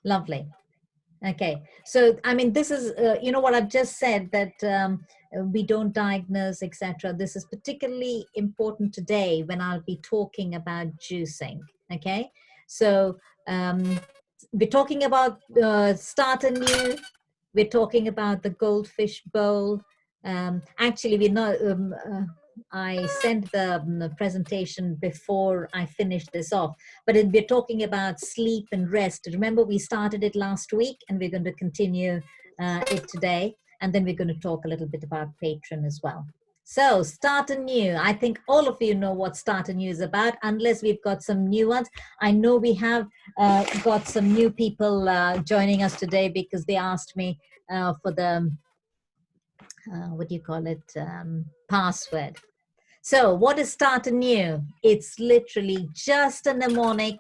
Lovely. Okay, so I mean, this is, you know, what I've just said, that we don't diagnose, etc. This is particularly important today when I'll be talking about juicing. Okay, so we're talking about start anew. We're talking about the goldfish bowl. Actually, we're not. I sent the presentation before I finished this off, but we're talking about sleep and rest. Remember, we started it last week, and we're going to continue it today, and then we're going to talk a little bit about patron as well. So start anew. I think all of you know what start anew is about, unless we've got some new ones. I know we have got some new people joining us today because they asked me for the what do you call it, password. So what is start anew? It's literally just a mnemonic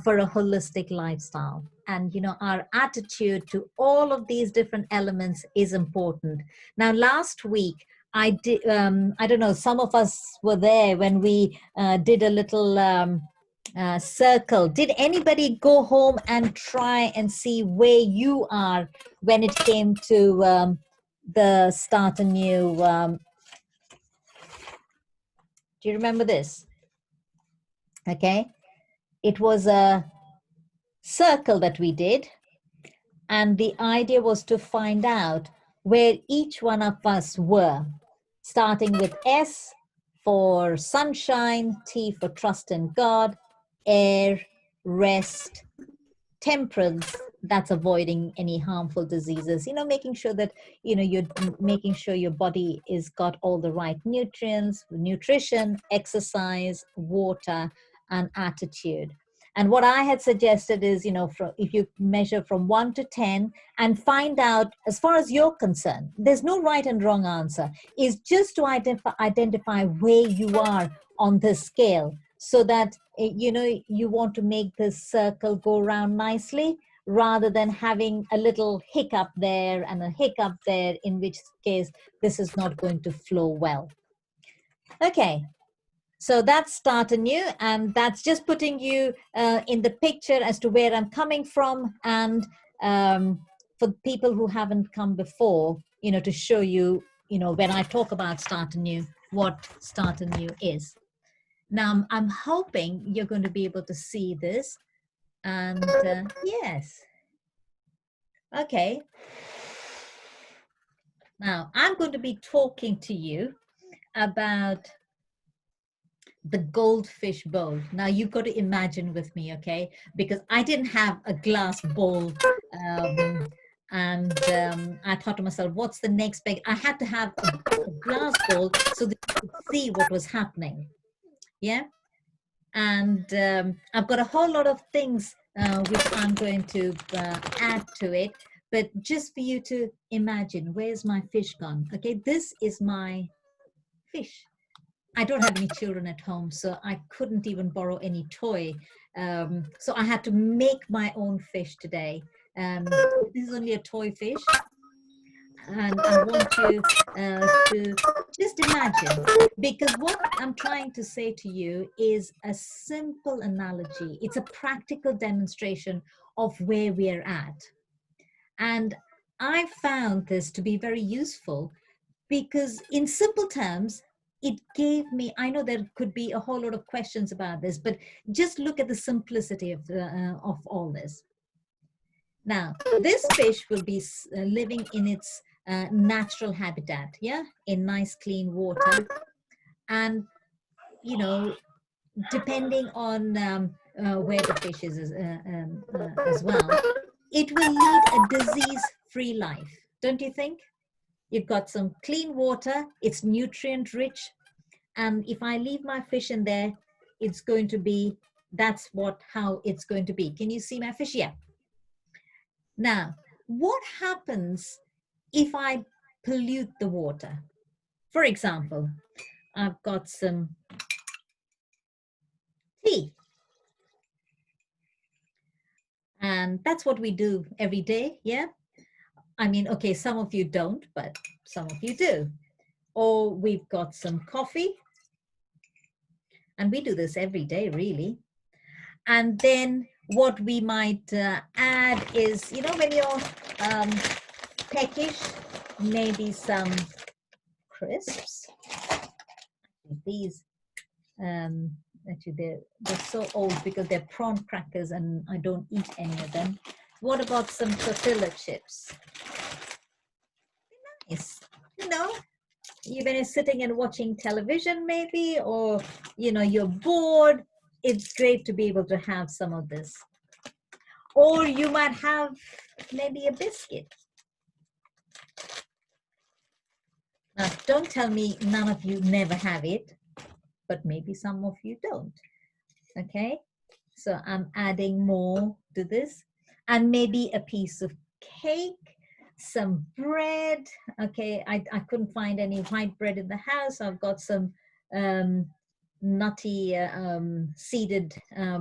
for a holistic lifestyle. And, you know, our attitude to all of these different elements is important. Now, last week, I did, I don't know, some of us were there when we did a little circle. Did anybody go home and try and see where you are when it came to the start anew? Do you remember this? Okay, it was a circle that we did, and the idea was to find out where each one of us were, starting with S for sunshine, T for trust in God, air, rest, temperance, that's avoiding any harmful diseases, you know, making sure that, you know, you're making sure your body is got all the right nutrients, nutrition, exercise, water, and attitude. And what I had suggested is, you know, if you measure from 1 to 10 and find out, as far as you're concerned, there's no right and wrong answer, is just to identify where you are on this scale, so that, you know, you want to make this circle go around nicely, rather than having a little hiccup there and a hiccup there, in which case this is not going to flow well. Okay, so that's start anew, and that's just putting you in the picture as to where I'm coming from, and for people who haven't come before, you know, to show you, you know, when I talk about start anew, what start anew is. Now, I'm hoping you're going to be able to see this. And yes. Okay. Now, I'm going to be talking to you about the goldfish bowl. Now, you've got to imagine with me, okay? Because I didn't have a glass bowl. And I thought to myself, what's the next big? I had to have a glass bowl so that you could see what was happening. Yeah. And I've got a whole lot of things which I'm going to add to it, but just for you to imagine, where's my fish gone? Okay, this is my fish. I don't have any children at home, so I couldn't even borrow any toy. So I had to make my own fish today. This is only a toy fish. And I want you to just imagine, because what I'm trying to say to you is a simple analogy. It's a practical demonstration of where we're at. And I found this to be very useful because, in simple terms, it gave me, I know there could be a whole lot of questions about this, but just look at the simplicity of all this. Now, this fish will be living in its natural habitat, yeah, in nice clean water. And, you know, depending on where the fish is as well, it will lead a disease-free life, don't you think? You've got some clean water, it's nutrient rich, and if I leave my fish in there, it's going to be, that's how it's going to be. Can you see my fish? Yeah. Now, what happens if I pollute the water? For example, I've got some tea. And that's what we do every day, yeah? I mean, okay, some of you don't, but some of you do. Or we've got some coffee. And we do this every day, really. And then what we might add is, you know, when you're peckish, maybe some crisps. These actually they're so old because they're prawn crackers and I don't eat any of them. What about some tortilla chips? Nice. You know, when you're sitting and watching television maybe, or you know, you're bored, it's great to be able to have some of this. Or you might have maybe a biscuit. Now, don't tell me none of you never have it, but maybe some of you don't. Okay, so I'm adding more to this, and maybe a piece of cake, some bread. Okay, I couldn't find any white bread in the house. I've got some nutty seeded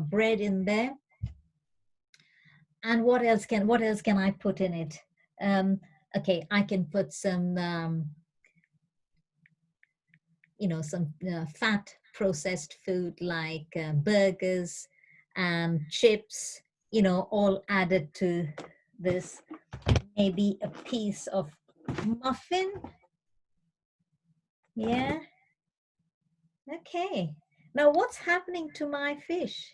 bread in there. And what else can I put in it? Okay, I can put some you know, some fat processed food like burgers and chips, you know, all added to this. Maybe a piece of muffin. Yeah. Okay. Now what's happening to my fish?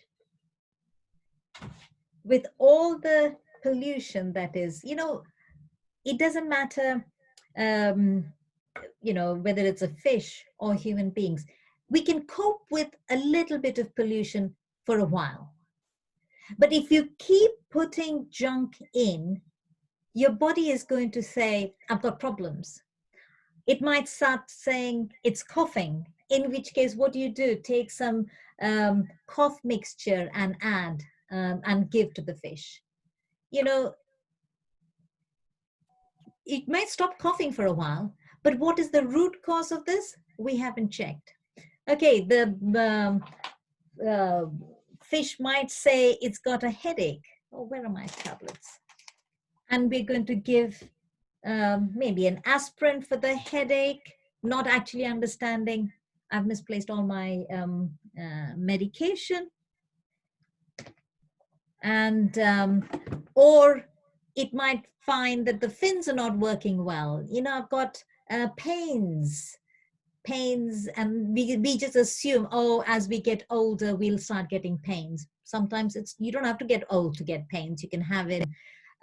With all the pollution that is, you know, it doesn't matter, you know, whether it's a fish or human beings. We can cope with a little bit of pollution for a while. But if you keep putting junk in, your body is going to say, I've got problems. It might start saying it's coughing, in which case, what do? Take some cough mixture and add and give to the fish. You know, it might stop coughing for a while, but what is the root cause of this? We haven't checked. Okay, the fish might say it's got a headache. Oh, where are my tablets? And we're going to give maybe an aspirin for the headache, not actually understanding I've misplaced all my medication. And or it might find that the fins are not working well. You know, I've got pains, and we just assume, oh, as we get older, we'll start getting pains. Sometimes you don't have to get old to get pains. You can have it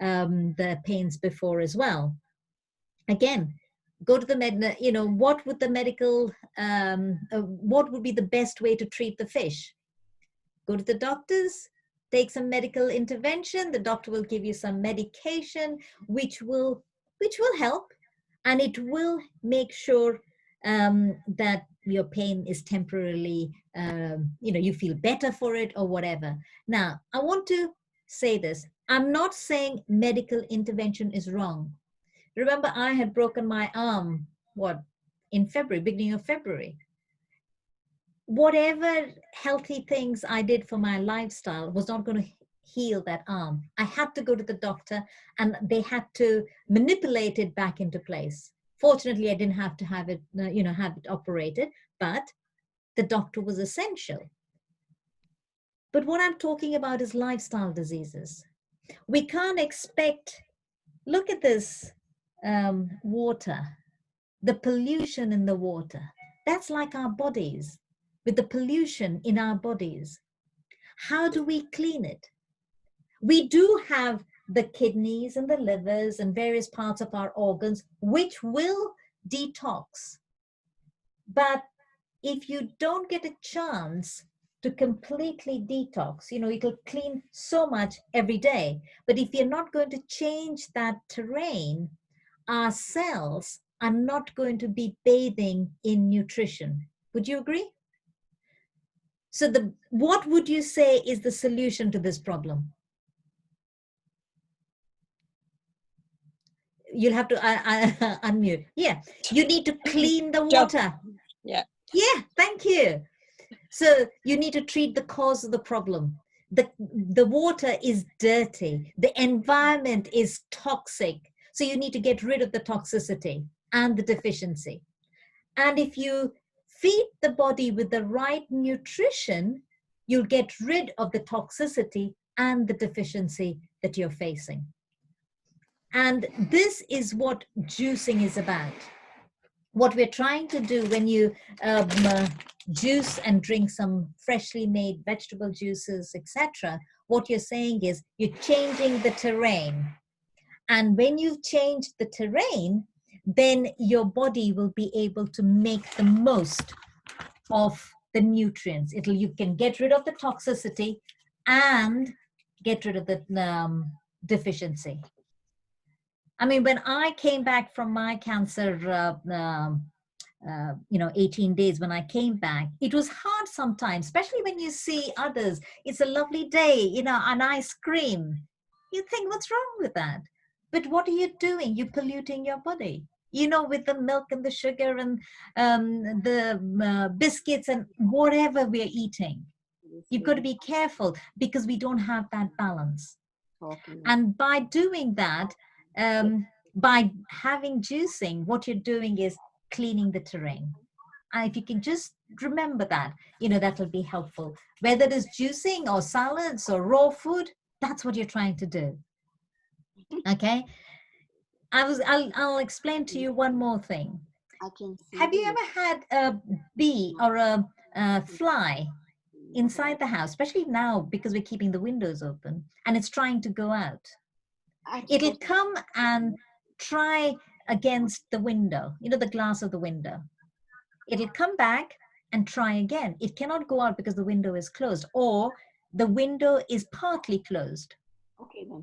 the pains before as well. Again, go to the you know, what would the medical, what would be the best way to treat the fish? Go to the doctors, take some medical intervention. The doctor will give you some medication, which will help, and it will make sure that your pain is temporarily, you know, you feel better for it or whatever. Now, I want to say this. I'm not saying medical intervention is wrong. Remember, I had broken my arm, in February, beginning of February. Whatever healthy things I did for my lifestyle was not going to heal that arm. I had to go to the doctor and they had to manipulate it back into place. Fortunately, I didn't have to have it, you know, have it operated, but the doctor was essential. But what I'm talking about is lifestyle diseases. We can't expect, look at this water, the pollution in the water. That's like our bodies, with the pollution in our bodies. How do we clean it? We do have the kidneys and the livers and various parts of our organs which will detox. But if you don't get a chance to completely detox, you know, it'll clean so much every day. But if you're not going to change that terrain, our cells are not going to be bathing in nutrition. Would you agree? So what would you say is the solution to this problem? You'll have to unmute. Yeah, you need to clean the water. Yeah. Yeah, thank you. So you need to treat the cause of the problem. The water is dirty. The environment is toxic. So you need to get rid of the toxicity and the deficiency. And if you feed the body with the right nutrition, you'll get rid of the toxicity and the deficiency that you're facing. And this is what juicing is about. What we're trying to do when you juice and drink some freshly made vegetable juices, etc., what you're saying is you're changing the terrain. And when you've changed the terrain, then your body will be able to make the most of the nutrients. You can get rid of the toxicity and get rid of the deficiency. I mean, when I came back from my cancer, 18 days when I came back, it was hard sometimes, especially when you see others. It's a lovely day, an ice cream. You think, what's wrong with that? But what are you doing? You're polluting your body, with the milk and the sugar and the biscuits and whatever we're eating. You've got to be careful because we don't have that balance. And by doing that, by having juicing, what you're doing is cleaning the terrain. And if you can just remember that, that will be helpful. Whether it is juicing or salads or raw food, that's what you're trying to do. Okay? I'll explain to you one more thing. Have you ever had a bee or a fly inside the house, especially now because we're keeping the windows open, and it's trying to go out? It'll come and try against the window, the glass of the window. It'll come back and try again. It cannot go out because the window is closed, or the window is partly closed. Okay, then.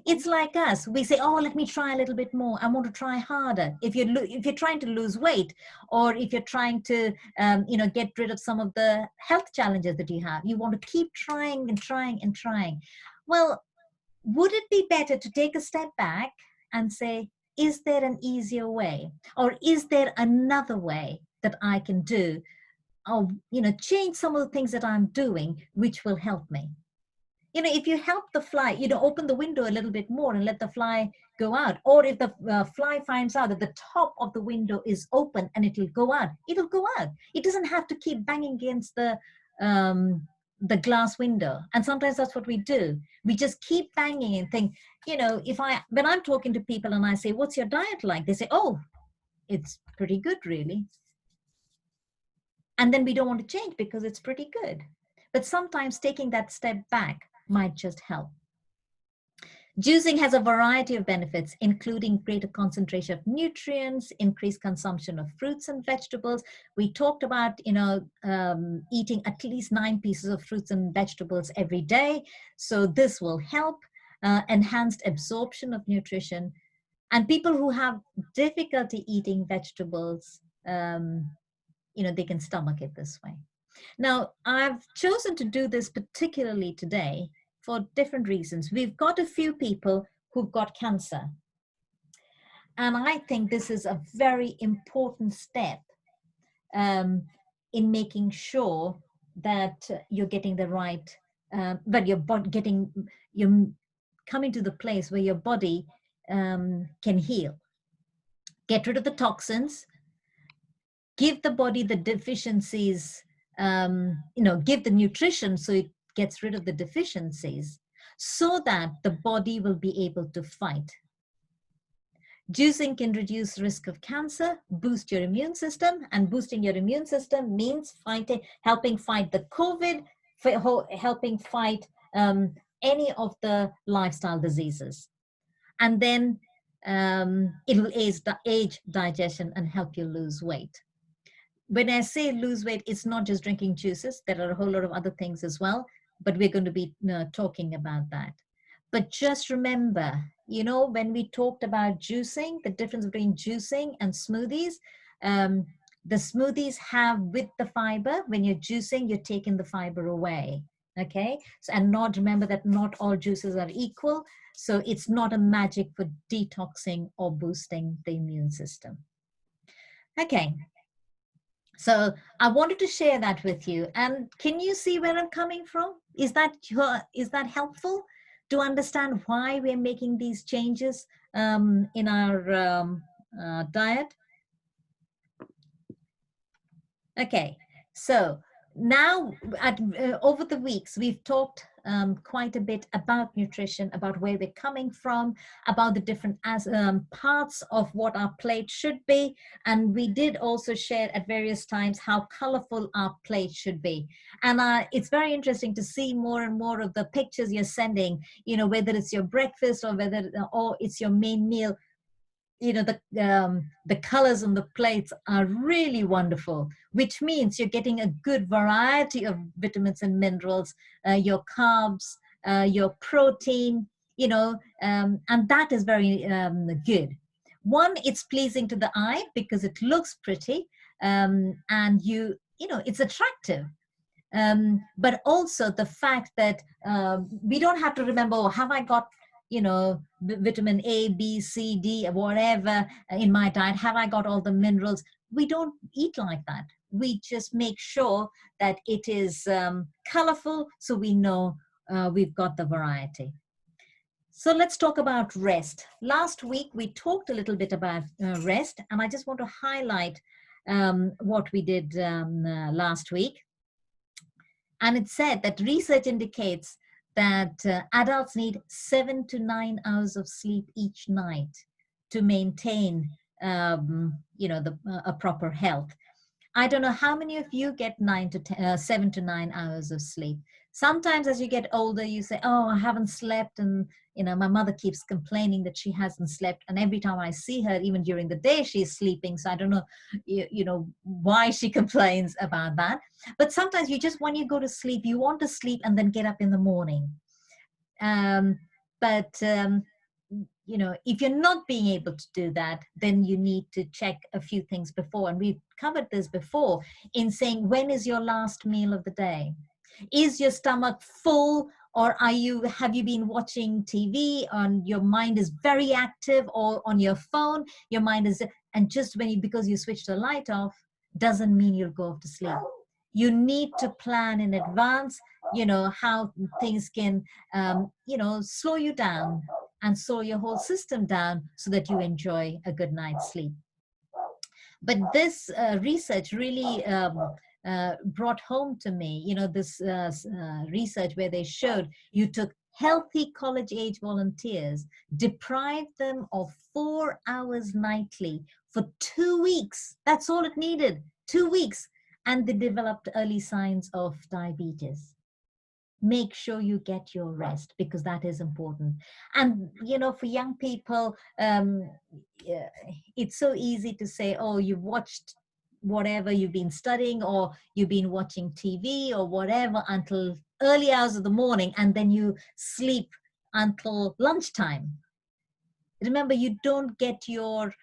It's like us. We say, oh, let me try a little bit more. I want to try harder. If you're trying to lose weight, or if you're trying to, get rid of some of the health challenges that you have, you want to keep trying and trying and trying. Well, would it be better to take a step back and say, is there an easier way? Or is there another way that I can do? Or, change some of the things that I'm doing, which will help me. If you help the fly, open the window a little bit more and let the fly go out. Or if the fly finds out that the top of the window is open and it'll go out. It doesn't have to keep banging against the glass window. And sometimes that's what we do. We just keep banging and think, when I'm talking to people and I say, what's your diet like? They say, oh, it's pretty good, really. And then we don't want to change because it's pretty good. But sometimes taking that step back might just help. Juicing has a variety of benefits, including greater concentration of nutrients, increased consumption of fruits and vegetables. We talked about, eating at least 9 pieces of fruits and vegetables every day. So this will help enhanced absorption of nutrition. And people who have difficulty eating vegetables, they can stomach it this way. Now, I've chosen to do this particularly today for different reasons. We've got a few people who've got cancer. And I think this is a very important step in making sure that you're getting the right, but you're coming to the place where your body can heal. Get rid of the toxins, give the body the deficiencies, give the nutrition so it gets rid of the deficiencies so that the body will be able to fight. Juicing can reduce risk of cancer, boost your immune system, and boosting your immune system means helping fight the COVID, helping fight any of the lifestyle diseases. And then it will aid digestion and help you lose weight. When I say lose weight, it's not just drinking juices. There are a whole lot of other things as well, but we're going to be talking about that. But just remember, when we talked about juicing, the difference between juicing and smoothies, the smoothies have with the fiber. When you're juicing, you're taking the fiber away. Okay. So, and remember that not all juices are equal. So it's not a magic for detoxing or boosting the immune system. Okay. So I wanted to share that with you. And can you see where I'm coming from? Is that helpful to understand why we're making these changes in our diet? Okay, so now over the weeks, we've talked quite a bit about nutrition, about where they're coming from, about the different parts of what our plate should be. And we did also share at various times how colorful our plate should be. And it's very interesting to see more and more of the pictures you're sending, you know, whether it's your breakfast or whether or it's your main meal. You know, the colors on the plates are really wonderful, which means you're getting a good variety of vitamins and minerals, your carbs, your protein, you know, and that is very good. One, it's pleasing to the eye because it looks pretty, and you know, it's attractive. But also the fact that we don't have to remember, oh, have I got, you know, vitamin A, B, C, D, whatever in my diet? Have I got all the minerals? We don't eat like that. We just make sure that it is colorful so we know we've got the variety. So let's talk about rest. Last week, we talked a little bit about rest, and I just want to highlight what we did last week. And it said that research indicates that adults need 7 to 9 hours of sleep each night to maintain, you know, a proper health. I don't know how many of you get 7 to 9 hours of sleep. Sometimes as you get older, you say, oh, I haven't slept. And, you know, my mother keeps complaining that she hasn't slept. And every time I see her, even during the day, she's sleeping. So I don't know, you know, why she complains about that. But sometimes you just, when you go to sleep, you want to sleep and then get up in the morning. You know, if you're not being able to do that, then you need to check a few things before. And we've covered this before in saying, when is your last meal of the day? Is your stomach full, or have you been watching TV and your mind is very active, or on your phone, your mind is, and just because you switch the light off, doesn't mean you'll go off to sleep. You need to plan in advance, you know, how things can, you know, slow you down and slow your whole system down so that you enjoy a good night's sleep. But this research really brought home to me, you know, this research where they showed you took healthy college-age volunteers, deprived them of 4 hours nightly for 2 weeks. That's all it needed, 2 weeks. And they developed early signs of diabetes. Make sure you get your rest, because that is important. And, you know, for young people, it's so easy to say, oh, you've watched whatever you've been studying, or you've been watching TV or whatever until early hours of the morning, and then you sleep until lunchtime. Remember, you don't get your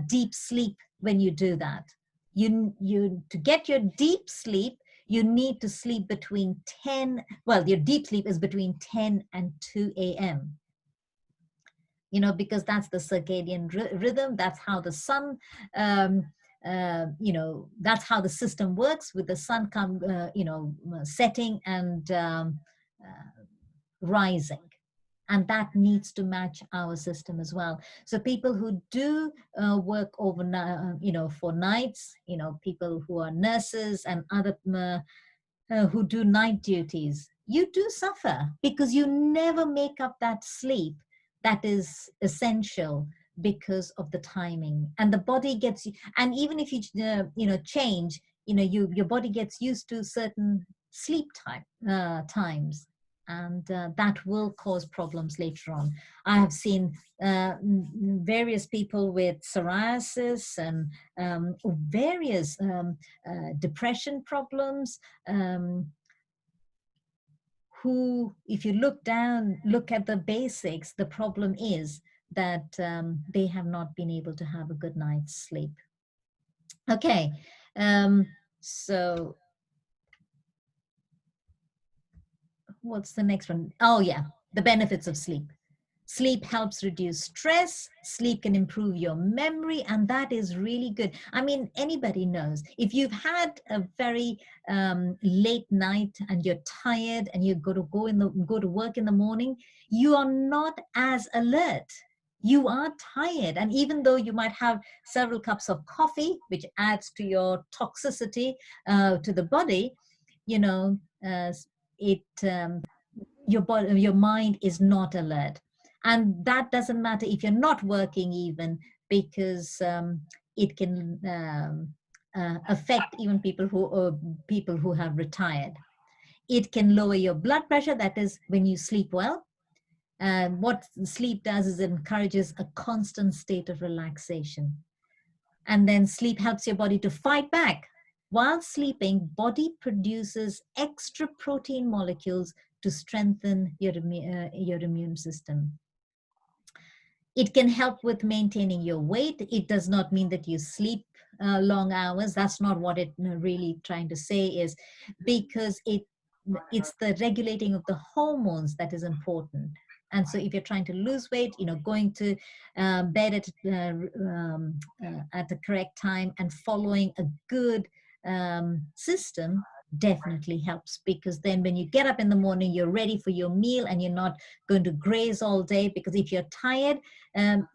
deep sleep when you do that. To get your deep sleep, you need to sleep between 10, well, your deep sleep is between 10 and 2 a.m. You know, because that's the circadian rhythm. That's how the sun, you know, that's how the system works, with the sun you know, setting and rising. And that needs to match our system as well. So people who do work overnight, you know, for nights, you know, people who are nurses and other who do night duties, you do suffer, because you never make up that sleep that is essential because of the timing. And the body gets, and even if you, you know, change, you know, your body gets used to certain sleep times. And that will cause problems later on. I have seen various people with psoriasis and various depression problems, who, if you look at the basics, the problem is that they have not been able to have a good night's sleep. Okay, so what's the next one? Oh yeah, the benefits of sleep. Sleep helps reduce stress. Sleep can improve your memory, and that is really good. I mean, anybody knows, if you've had a very late night and you're tired and you go to work in the morning, you are not as alert. You are tired, and even though you might have several cups of coffee, which adds to your toxicity to the body, you know, it your body, your mind is not alert. And that doesn't matter if you're not working even, because it can affect even people who have retired. It can lower your blood pressure, that is when you sleep well. What sleep does is it encourages a constant state of relaxation. And then sleep helps your body to fight back. While sleeping, body produces extra protein molecules to strengthen your immune system. It can help with maintaining your weight. It does not mean that you sleep long hours. That's not what it really trying to say is, because it's the regulating of the hormones that is important. And so if you're trying to lose weight, going to bed at the correct time and following a good system definitely helps, because then when you get up in the morning, you're ready for your meal and you're not going to graze all day. Because if you're tired,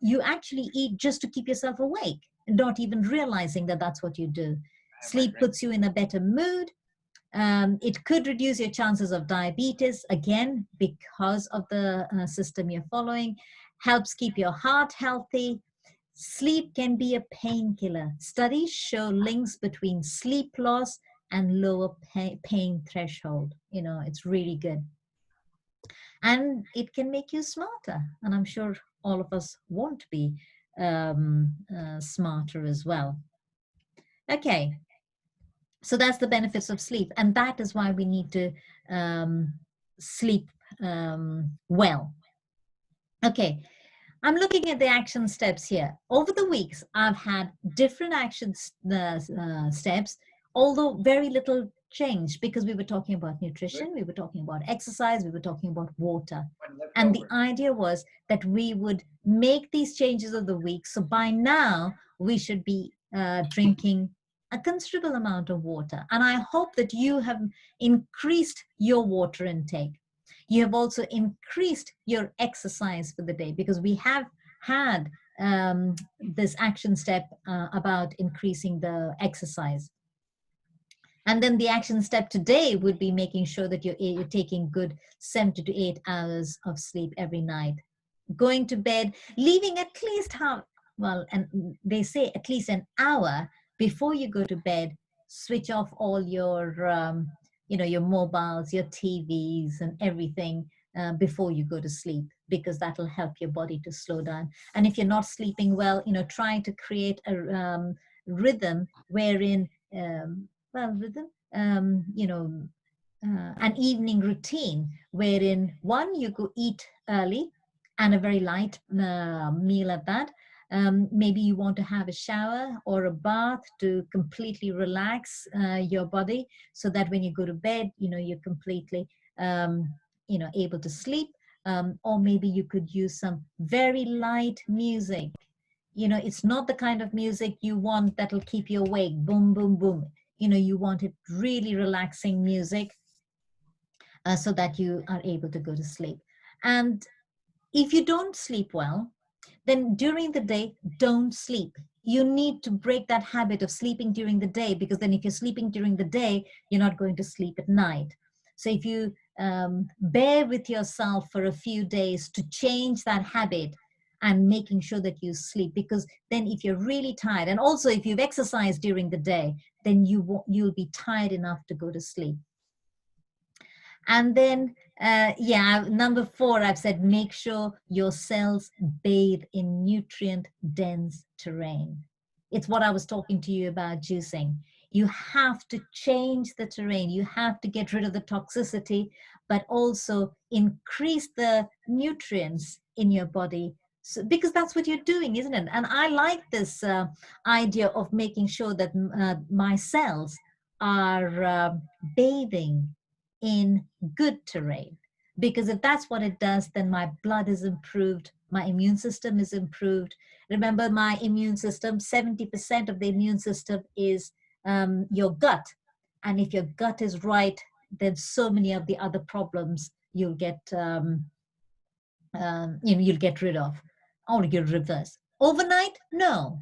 you actually eat just to keep yourself awake, not even realizing that that's what you do. Sleep puts you in a better mood. It could reduce your chances of diabetes, again, because of the system you're following. Helps keep your heart healthy. Sleep can be a painkiller. Studies show links between sleep loss and lower pain threshold. It's really good. And it can make you smarter. And I'm sure all of us want to be smarter as well. Okay. So that's the benefits of sleep. And that is why we need to sleep well. Okay. I'm looking at the action steps here. Over the weeks, I've had different action steps, although very little change, because we were talking about nutrition, we were talking about exercise, we were talking about water. And the idea was that we would make these changes of the week. So by now, we should be drinking a considerable amount of water. And I hope that you have increased your water intake. You have also increased your exercise for the day, because we have had this action step about increasing the exercise. And then the action step today would be making sure that you're taking good 7 to 8 hours of sleep every night. Going to bed, leaving at least and they say at least an hour before you go to bed. Switch off all your your mobiles, your TVs and everything before you go to sleep, because that'll help your body to slow down. And if you're not sleeping well, try to create a rhythm wherein an evening routine wherein, one, you go eat early and a very light meal at that. Maybe you want to have a shower or a bath to completely relax your body, so that when you go to bed, you're completely, able to sleep. Or maybe you could use some very light music. It's not the kind of music you want that'll keep you awake. Boom, boom, boom. You want it really relaxing music, so that you are able to go to sleep. And if you don't sleep well, then during the day, don't sleep. You need to break that habit of sleeping during the day, because then if you're sleeping during the day, you're not going to sleep at night. So if you bear with yourself for a few days to change that habit and making sure that you sleep, because then if you're really tired, and also if you've exercised during the day, then you'll be tired enough to go to sleep. And then, number 4, I've said, make sure your cells bathe in nutrient-dense terrain. It's what I was talking to you about juicing. You have to change the terrain. You have to get rid of the toxicity, but also increase the nutrients in your body. So, because that's what you're doing, isn't it? And I like this idea of making sure that my cells are bathing in good terrain, because if that's what it does, then my blood is improved, my immune system is improved. Remember, my immune system, 70% of the immune system is your gut. And if your gut is right, then so many of the other problems you'll get you'll get rid of, or you'll reverse overnight. No,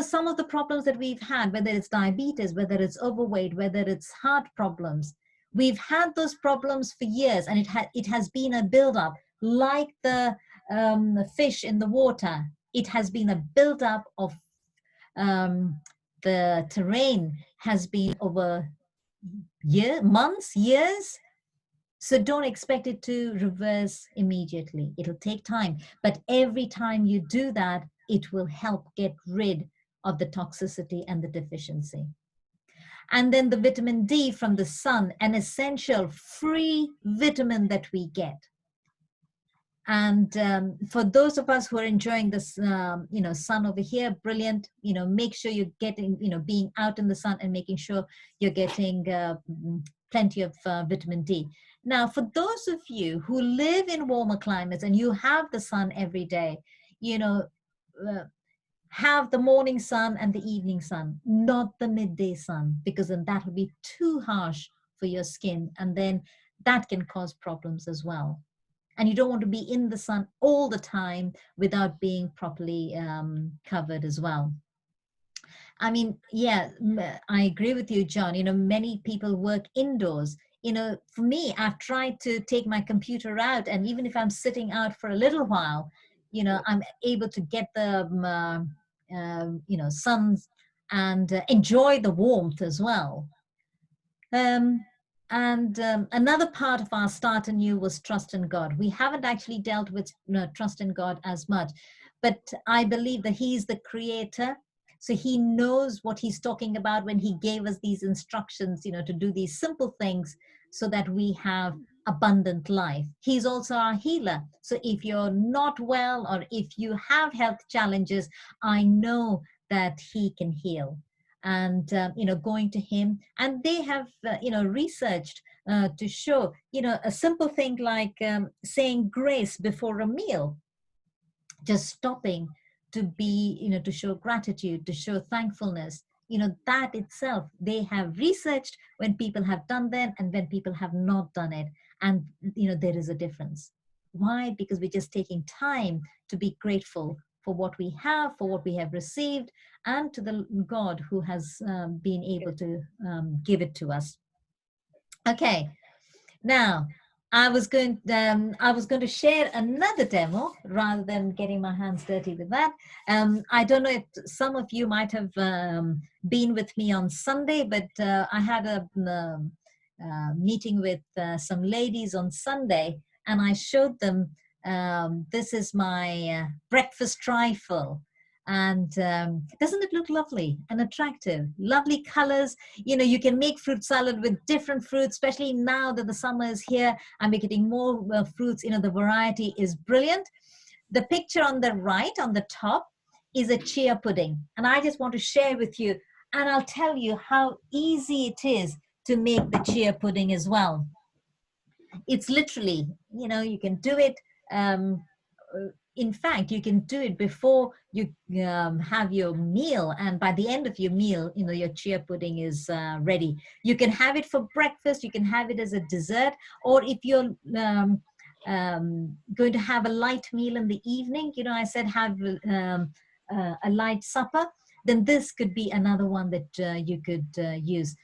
some of the problems that we've had, whether it's diabetes, whether it's overweight, whether it's heart problems, We've had those problems for years, and it has been a build-up, like the fish in the water. It has been a build-up of the terrain has been over months, years. So don't expect it to reverse immediately. It'll take time. But every time you do that, it will help get rid of the toxicity and the deficiency. And then the vitamin D from the sun, an essential free vitamin that we get. And for those of us who are enjoying this, sun over here, brilliant. Make sure you're getting, being out in the sun and making sure you're getting plenty of vitamin D. Now, for those of you who live in warmer climates and you have the sun every day, have the morning sun and the evening sun, not the midday sun, because then that will be too harsh for your skin, and then that can cause problems as well. And you don't want to be in the sun all the time without being properly covered as well. I mean, yeah, I agree with you, John. Many people work indoors. For me, I've tried to take my computer out, and even if I'm sitting out for a little while, I'm able to get the, sun and enjoy the warmth as well. Another part of our start anew was trust in God. We haven't actually dealt with trust in God as much, but I believe that He's the creator. So He knows what He's talking about when He gave us these instructions, to do these simple things so that we have abundant life. He's also our healer. So if you're not well, or if you have health challenges, I know that He can heal. And going to Him, and they have researched to show a simple thing like saying grace before a meal, just stopping to be to show gratitude, to show thankfulness, that itself, they have researched when people have done that and when people have not done it, and there is a difference. Why? Because we're just taking time to be grateful for what we have, for what we have received, and to the God who has been able to give it to us. Okay, now I was going to share another demo rather than getting my hands dirty with that. I don't know if some of you might have been with me on Sunday, but I had a meeting with some ladies on Sunday, and I showed them this is my breakfast trifle. And doesn't it look lovely and attractive? Lovely colors. You can make fruit salad with different fruits, especially now that the summer is here and we're getting more fruits. The variety is brilliant. The picture on the right, on the top, is a chia pudding. And I just want to share with you, and I'll tell you how easy it is to make the chia pudding as well. It's literally, you can do it. In fact, you can do it before you have your meal, and by the end of your meal, your chia pudding is ready. You can have it for breakfast, you can have it as a dessert, or if you're going to have a light meal in the evening, I said have a light supper, then this could be another one that you could use.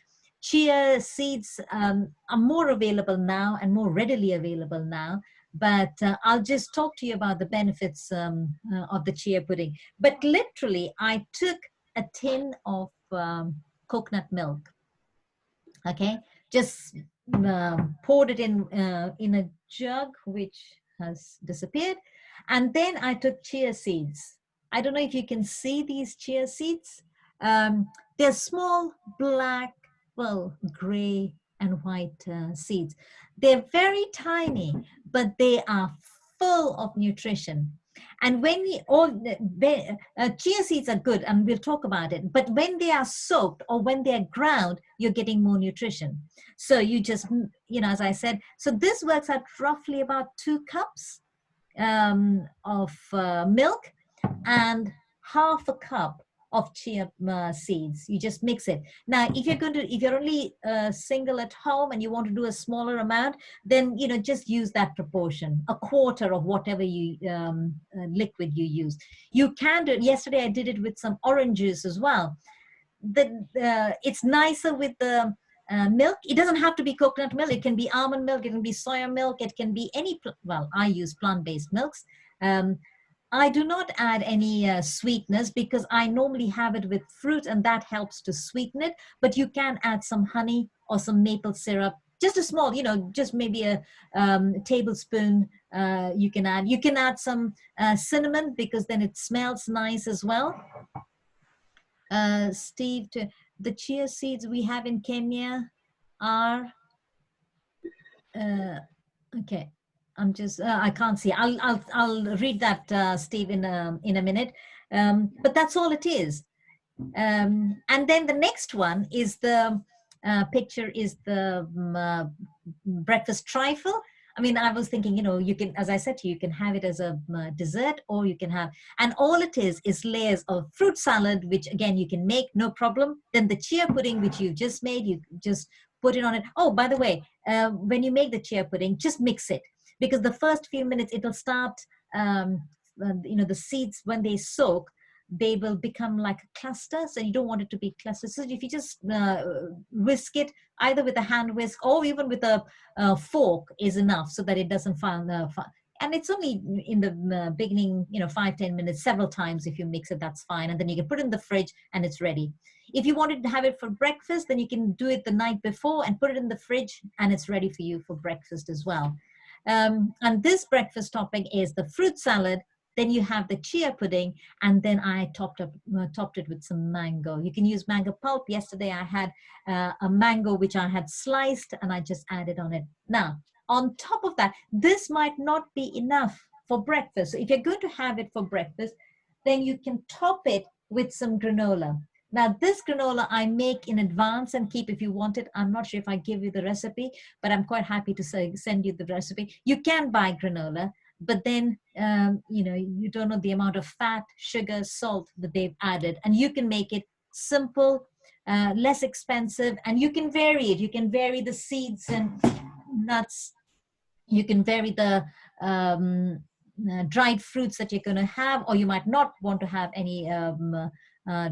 Chia seeds are more available now and more readily available now, but I'll just talk to you about the benefits of the chia pudding. But literally, I took a tin of coconut milk, okay? Just poured it in a jug, which has disappeared. And then I took chia seeds. I don't know if you can see these chia seeds. They're small, black, gray and white seeds. They're very tiny, but they are full of nutrition. And when chia seeds are good, and we'll talk about it, but when they are soaked or when they're ground, you're getting more nutrition. So you just, as I said, so this works out roughly about 2 cups of milk and half a cup of chia seeds. You just mix it. Now, if you're only single at home and you want to do a smaller amount, then just use that proportion, a quarter of whatever you liquid you use. You can do it. Yesterday I did it with some orange juice as well. It's nicer with the milk. It doesn't have to be coconut milk. It can be almond milk. It can be soya milk. It can be any, well, I use plant-based milks. I do not add any sweeteners because I normally have it with fruit and that helps to sweeten it. But you can add some honey or some maple syrup, just a small, just maybe a tablespoon. You can add some cinnamon because then it smells nice as well. Steve, the chia seeds we have in Kenya are, okay. I'm just, I can't see. I'll read that, Steve, in a minute. But that's all it is. And then the next one is the picture is the breakfast trifle. I mean, I was thinking, you can, as I said to you, you can have it as a dessert, or you can have, and all it is layers of fruit salad, which again, you can make, no problem. Then the chia pudding, which you just made, you just put it on it. Oh, by the way, when you make the chia pudding, just mix it, because the first few minutes, it'll start, the seeds, when they soak, they will become like a cluster. So you don't want it to be clusters. So if you just whisk it, either with a hand whisk or even with a fork is enough, so that it doesn't find, and it's only in the beginning, 5-10 minutes, several times. If you mix it, that's fine. And then you can put it in the fridge and it's ready. If you wanted to have it for breakfast, then you can do it the night before and put it in the fridge and it's ready for you for breakfast as well. And this breakfast topping is the fruit salad. Then you have the chia pudding, and then I topped it with some mango. You can use mango pulp. Yesterday I had a mango which I had sliced, and I just added on it. Now, on top of that, this might not be enough for breakfast. So if you're going to have it for breakfast, then you can top it with some granola. Now, this granola I make in advance and keep if you want it. I'm not sure if I give you the recipe, but I'm quite happy to send you the recipe. You can buy granola, but then, you don't know the amount of fat, sugar, salt that they've added. And you can make it simple, less expensive, and you can vary it. You can vary the seeds and nuts. You can vary the dried fruits that you're going to have, or you might not want to have any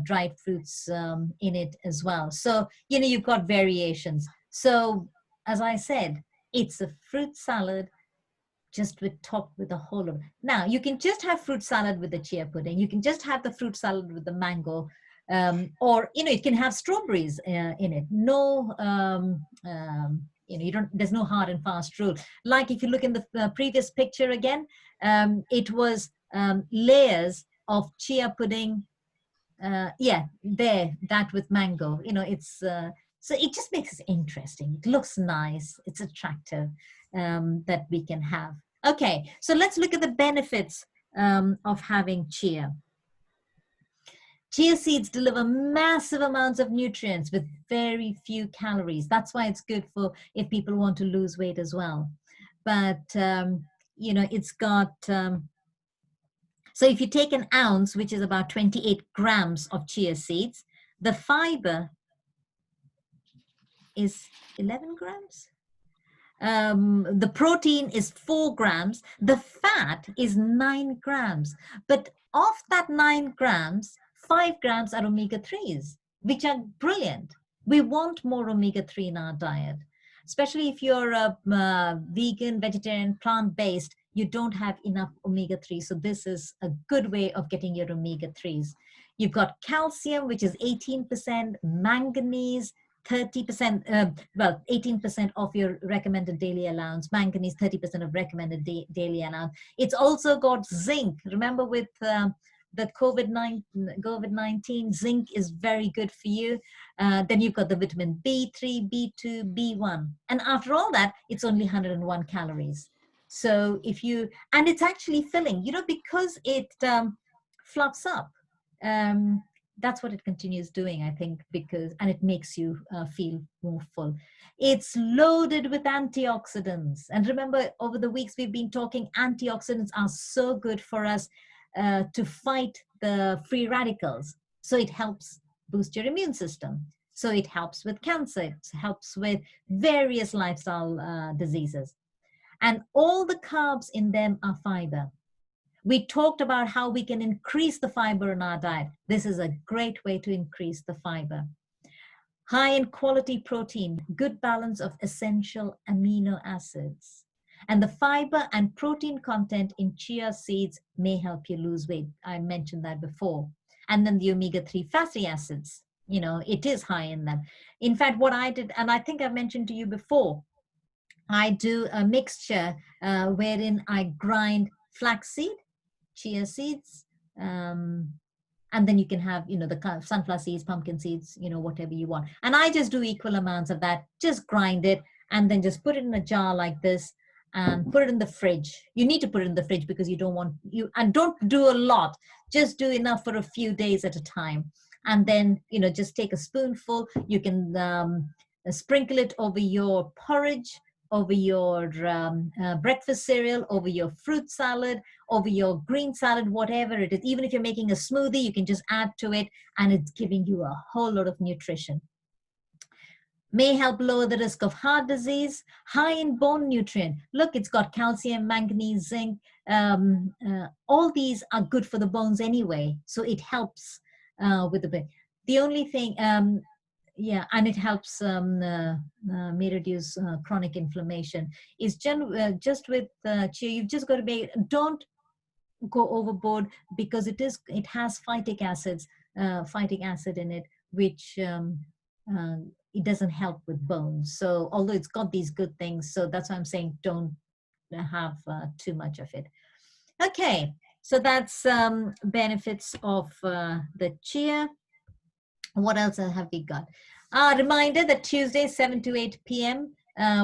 dried fruits in it as well. So, you've got variations. So, as I said, it's a fruit salad just topped with a whole of. Now, you can just have fruit salad with the chia pudding. You can just have the fruit salad with the mango, or you can have strawberries in it. No, there's no hard and fast rule. Like if you look in the previous picture again, it was layers of chia pudding. That with mango. It's so it just makes it interesting. It looks nice. It's attractive, that we can have. Okay, so let's look at the benefits of having chia. Chia seeds deliver massive amounts of nutrients with very few calories. That's why it's good for if people want to lose weight as well. But, it's got, so if you take an ounce, which is about 28 grams of chia seeds, the fiber is 11 grams. The protein is 4 grams. The fat is 9 grams. But of that 9 grams, 5 grams are omega-3s, which are brilliant. We want more omega-3 in our diet, especially if you're a vegan, vegetarian, plant-based, you don't have enough omega-3. So this is a good way of getting your omega-3s. You've got calcium, which is 18%, manganese, 30%, 18% of your recommended daily allowance, manganese, 30% of recommended daily allowance. It's also got zinc. Remember with the COVID-19, zinc is very good for you. Then you've got the vitamin B3, B2, B1. And after all that, it's only 101 calories. So and it's actually filling, because it fluffs up. That's what it continues doing, I think, and it makes you feel more full. It's loaded with antioxidants. And remember, over the weeks we've been talking, antioxidants are so good for us to fight the free radicals. So it helps boost your immune system. So it helps with cancer. It helps with various lifestyle diseases. And all the carbs in them are fiber. We talked about how we can increase the fiber in our diet. This is a great way to increase the fiber. high in quality protein, good balance of essential amino acids. And the fiber and protein content in chia seeds may help you lose weight. I mentioned that before. And then the omega-3 fatty acids, you know, it is high in them. In fact, what I did, and I think I mentioned to you before, I do a mixture wherein I grind flaxseed, chia seeds, and then you can have, you know, the kind of sunflower seeds, pumpkin seeds, you know, whatever you want. And I just do equal amounts of that, just grind it, and then just put it in a jar like this and put it in the fridge. You need to put it in the fridge because you don't want, and don't do a lot, just do enough for a few days at a time. And then, you know, just take a spoonful. You can sprinkle it over your porridge, over your breakfast cereal, over your fruit salad, over your green salad, whatever it is. Even if you're making a smoothie, you can just add to it, and it's giving you a whole lot of nutrition. May help lower the risk of heart disease. High in bone nutrient. Look, it's got calcium, manganese, zinc. All these are good for the bones anyway, so it helps with the bone. The only thing, yeah, and it helps may reduce chronic inflammation. Is just with chia, you've just got to be, don't go overboard, because it has phytic acid in it, which it doesn't help with bones. So although it's got these good things, so that's why I'm saying don't have too much of it. Okay, so that's benefits of the chia. What else have we got? Reminder that Tuesday 7 to 8 p.m.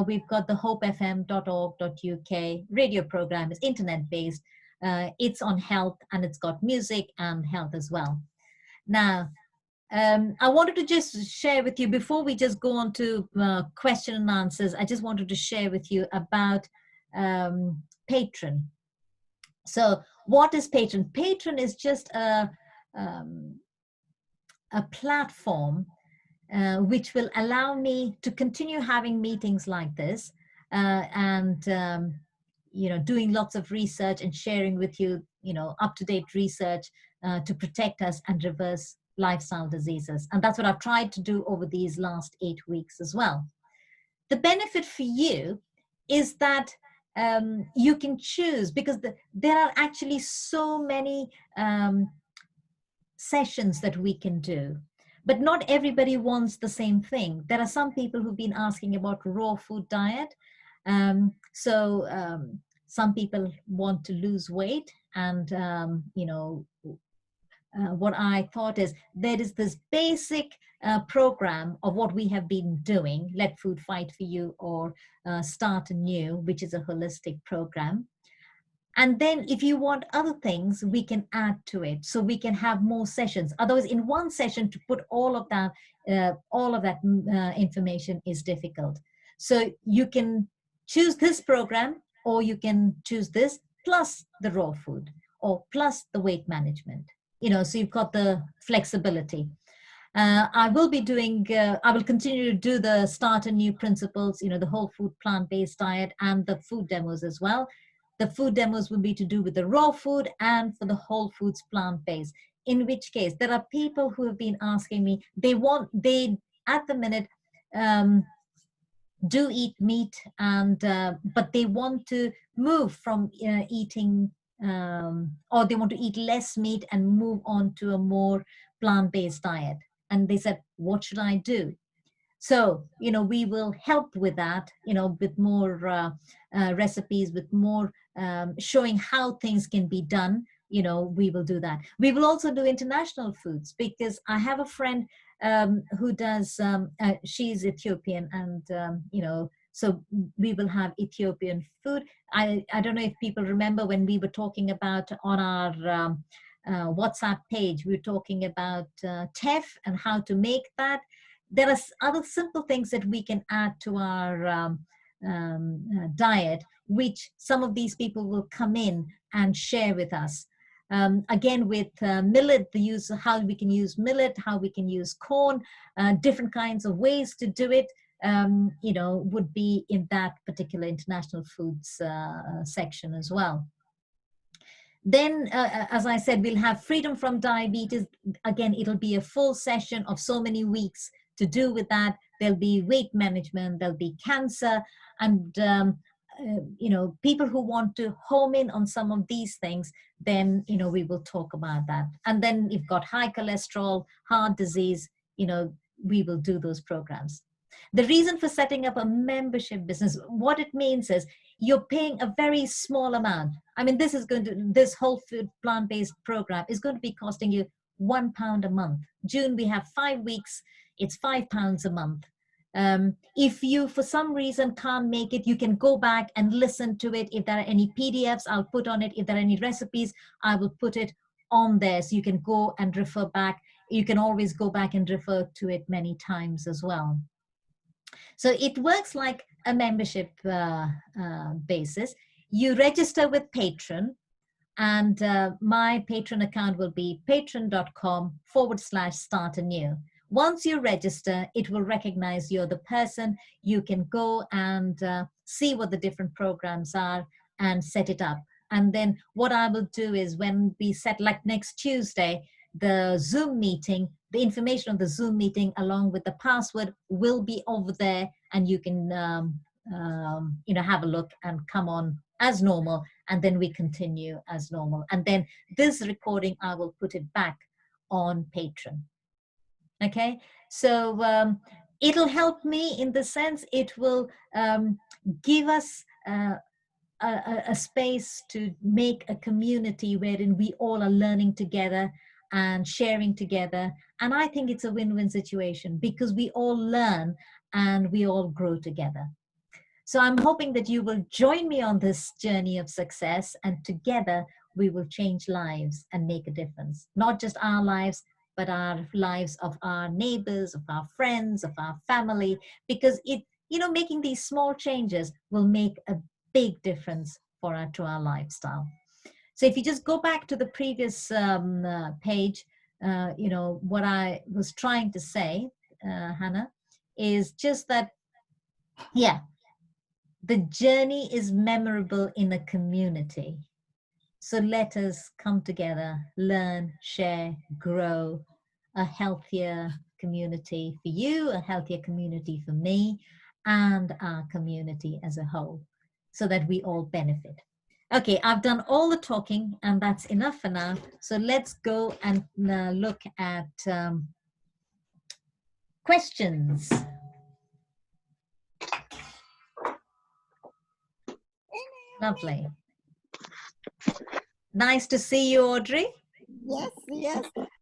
We've got the hopefm.org.uk radio program. Is internet based. It's on health, and it's got music and health as well. Now, I wanted to just share with you, before we just go on to question and answers, I just wanted to share with you about Patreon. So what is Patreon? Patreon is just a platform which will allow me to continue having meetings like this and you know, doing lots of research and sharing with you, you know, up-to-date research to protect us and reverse lifestyle diseases. And that's what I've tried to do over these last 8 weeks as well. The benefit for you is that you can choose, because there are actually so many sessions that we can do. But not everybody wants the same thing. There are some people who've been asking about raw food diet. Some people want to lose weight, and you know, what I thought is, there is this basic program of what we have been doing, Let Food Fight for You, or Start Anew, which is a holistic program. And then if you want other things, we can add to it, so we can have more sessions. Otherwise, in one session to put all of that information is difficult. So you can choose this program, or you can choose this plus the raw food, or plus the weight management. You know, so you've got the flexibility. I will be doing, I will continue to do the Start Anew principles, you know, the whole food plant-based diet, and the food demos as well. The food demos will be to do with the raw food and for the whole foods plant-based, in which case there are people who have been asking me, they at the minute do eat meat, and but they want to move from eating or they want to eat less meat and move on to a more plant-based diet. And they said, what should I do? So, you know, we will help with that, you know, with more recipes, with more showing how things can be done. You know, we will do that. We will also do international foods, because I have a friend who does, she's Ethiopian, and, you know, so we will have Ethiopian food. I don't know if people remember when we were talking about on our WhatsApp page, we were talking about teff and how to make that. There are other simple things that we can add to our diet, which some of these people will come in and share with us. Again, with millet, how we can use millet, how we can use corn, different kinds of ways to do it, you know, would be in that particular international foods section as well. Then, as I said, we'll have freedom from diabetes. Again, it'll be a full session of so many weeks to do with that. There'll be weight management, there'll be cancer, and people who want to home in on some of these things, then we will talk about that. And then you've got high cholesterol, heart disease, we will do those programs. The reason for setting up a membership business, what it means is you're paying a very small amount. I mean, this whole food plant-based program is going to be costing you £1 a month. June, we have 5 weeks. It's £5 a month. If you, for some reason, can't make it, you can go back and listen to it. If there are any PDFs, I'll put on it. If there are any recipes, I will put it on there. So you can go and refer back. You can always go back and refer to it many times as well. So it works like a membership basis. You register with Patreon, and my Patreon account will be patreon.com/start-anew. Once you register, it will recognize you're the person. You can go and see what the different programs are and set it up. And then what I will do is when we set, like next Tuesday, the Zoom meeting, the information of the Zoom meeting along with the password will be over there, and you can have a look and come on as normal, and then we continue as normal. And then this recording, I will put it back on Patreon. Okay, so it'll help me in the sense it will give us a space to make a community wherein we all are learning together and sharing together. And I think it's a win-win situation because we all learn and we all grow together. So I'm hoping that you will join me on this journey of success, and together we will change lives and make a difference. Not just our lives, but our lives of our neighbors, of our friends, of our family, because making these small changes will make a big difference to our lifestyle. So if you just go back to the previous page, what I was trying to say, Hannah, is just that, yeah, the journey is memorable in a community. So let us come together, learn, share, grow a healthier community for you, a healthier community for me, and our community as a whole, so that we all benefit. Okay, I've done all the talking, and that's enough for now. So let's go and look at questions. Lovely. Nice to see you, Audrey. Yes.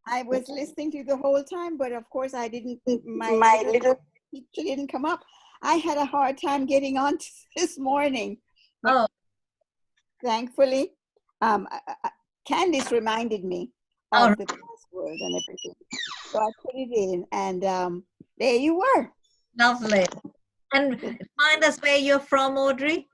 I was listening to you the whole time, but of course I didn't, my little picture didn't come up. I had a hard time getting on this morning. Oh. Thankfully, Candice reminded me of the password and everything. So I put it in, and there you were. Lovely. And remind us where you're from, Audrey.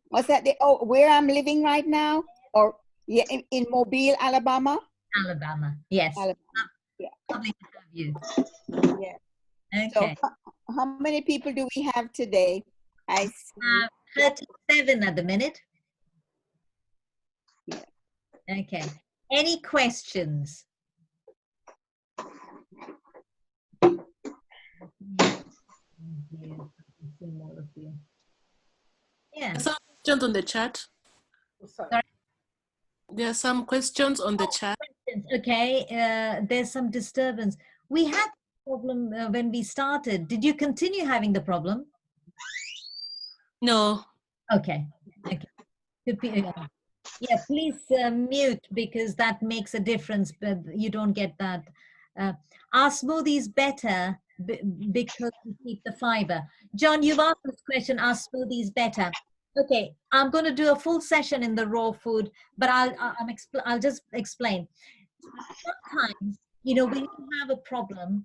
What's that? Where I'm living right now? Or yeah, in Mobile, Alabama. Alabama, yes. Alabama. Yeah. Lovely to have you. Yeah. Okay. So how many people do we have today? I see. 37 at the minute. Yeah. Okay. Any questions? Yeah. Some questions on the chat. Sorry? There are some questions on the chat. Okay, there's some disturbance. We had a problem when we started. Did you continue having the problem? No. Okay. Yeah, please mute, because that makes a difference, but you don't get that. Are smoothies better because we keep the fiber? John, you've asked this question, are smoothies better? Okay, I'm going to do a full session in the raw food, but I'll just explain. Sometimes, when you have a problem,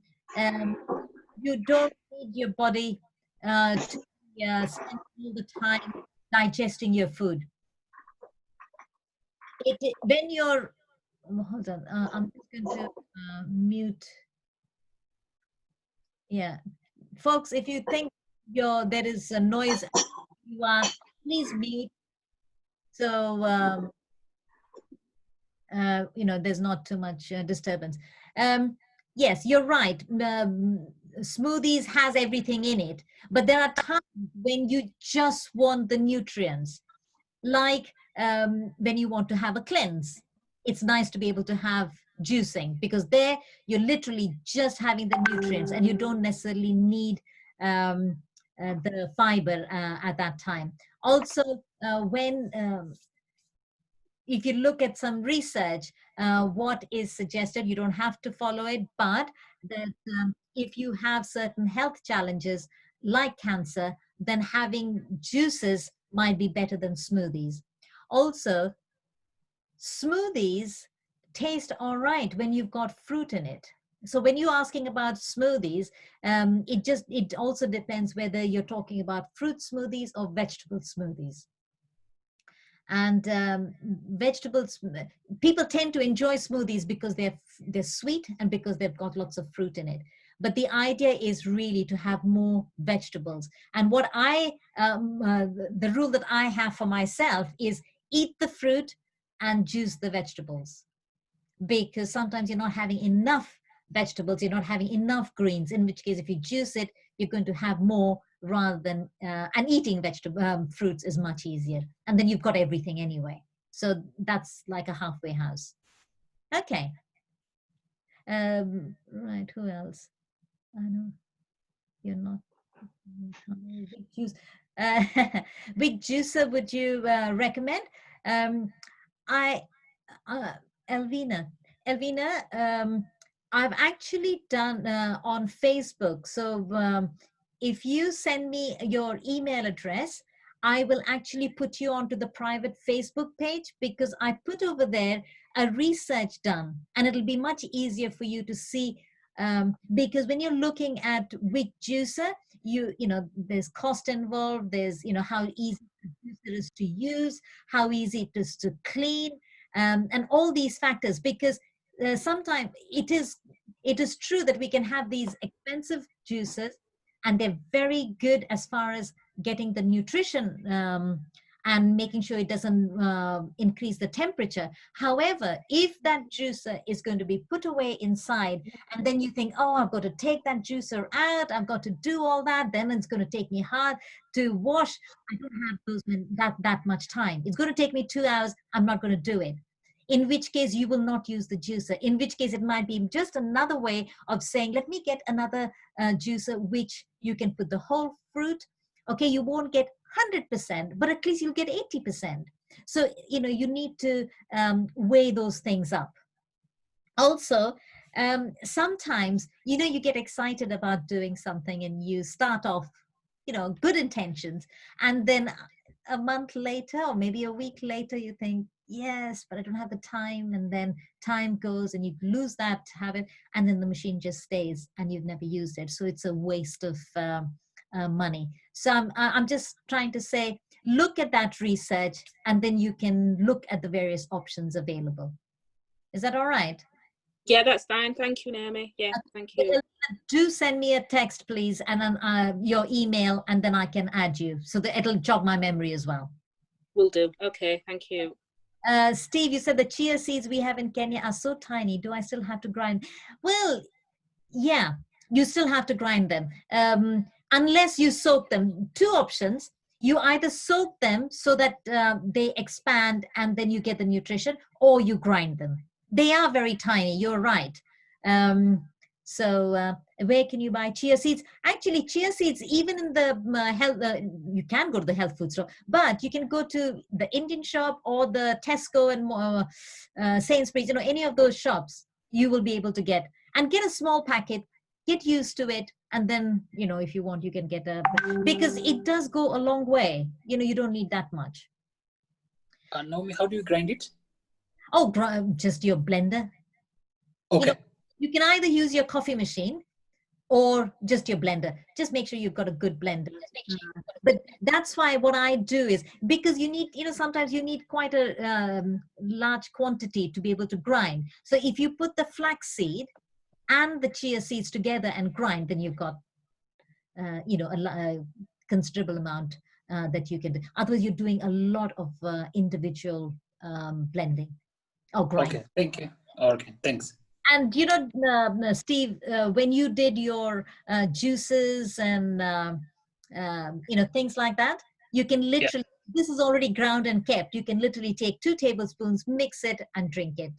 you don't need your body to spend all the time digesting your food. When you're, hold on, I'm just going to mute. Yeah, folks, if you think there is a noise, please mute. So there's not too much disturbance. Yes, you're right. smoothies has everything in it, but there are times when you just want the nutrients, like when you want to have a cleanse. It's nice to be able to have juicing, because there you're literally just having the nutrients and you don't necessarily need the fiber at that time. Also, when if you look at some research, what is suggested, you don't have to follow it, but that if you have certain health challenges like cancer, then having juices might be better than smoothies. Also, smoothies taste all right when you've got fruit in it. So when you're asking about smoothies, it also depends whether you're talking about fruit smoothies or vegetable smoothies. And vegetables, people tend to enjoy smoothies because they're sweet and because they've got lots of fruit in it. But the idea is really to have more vegetables. And what the rule that I have for myself is eat the fruit and juice the vegetables. Because sometimes you're not having enough vegetables, you're not having enough greens, in which case if you juice it, you're going to have more, rather than, and eating vegetable fruits is much easier. And then you've got everything anyway. So that's like a halfway house. Okay. Right, who else? I know you're not. Which juice, which juicer would you recommend? Elvina, I've actually done on Facebook. So if you send me your email address, I will actually put you onto the private Facebook page, because I put over there a research done, and it'll be much easier for you to see. Because when you're looking at which juicer, you know, there's cost involved, there's, you know, how easy the juicer is to use, how easy it is to clean, and all these factors. Because sometimes it is true that we can have these expensive juices and they're very good as far as getting the nutrition and making sure it doesn't increase the temperature. However, if that juicer is going to be put away inside, and then you think, oh, I've got to take that juicer out, I've got to do all that, then it's going to take me hard to wash. I don't have that much time. It's going to take me 2 hours. I'm not going to do it. In which case you will not use the juicer. In which case it might be just another way of saying, let me get another juicer, which you can put the whole fruit. Okay, you won't get 100%, but at least you'll get 80%. So, you know, you need to weigh those things up. Also, sometimes, you know, you get excited about doing something and you start off, you know, good intentions, and then a month later or maybe a week later you think, yes, but I don't have the time, and then time goes and you lose that habit, and then the machine just stays and you've never used it. So it's a waste of money. So I'm just trying to say, look at that research, and then you can look at the various options available. Is that all right? Yeah, that's fine. Thank you, Naomi. Yeah, thank you. Do send me a text, please, and then your email, and then I can add you, so that it'll jog my memory as well. Will do. Okay, thank you. Steve, you said the chia seeds we have in Kenya are so tiny. Do I still have to grind? Well, yeah, you still have to grind them. Unless you soak them. Two options. You either soak them so that they expand and then you get the nutrition, or you grind them. They are very tiny, you're right. So where can you buy chia seeds? Actually, chia seeds, even in the health, you can go to the health food store, but you can go to the Indian shop or the Tesco and Sainsbury's, you know, any of those shops, you will be able to get a small packet, get used to it. And then, you know, if you want, you can get because it does go a long way. You know, you don't need that much. Naomi, how do you grind it? Oh, just your blender. Okay. You know, you can either use your coffee machine or just your blender. Just make sure you've got a good blender. But that's why what I do is, because you need, you know, sometimes you need quite a large quantity to be able to grind. So if you put the flaxseed and the chia seeds together and grind, then you've got, you know, a considerable amount that you can do. Otherwise, you're doing a lot of individual blending. Oh, great. Okay, thank you. Okay, thanks. And you know, Steve, when you did your juices and you know, things like that, you can Yeah. literally, this is already ground and kept. You can literally take 2 tablespoons, mix it, and drink it.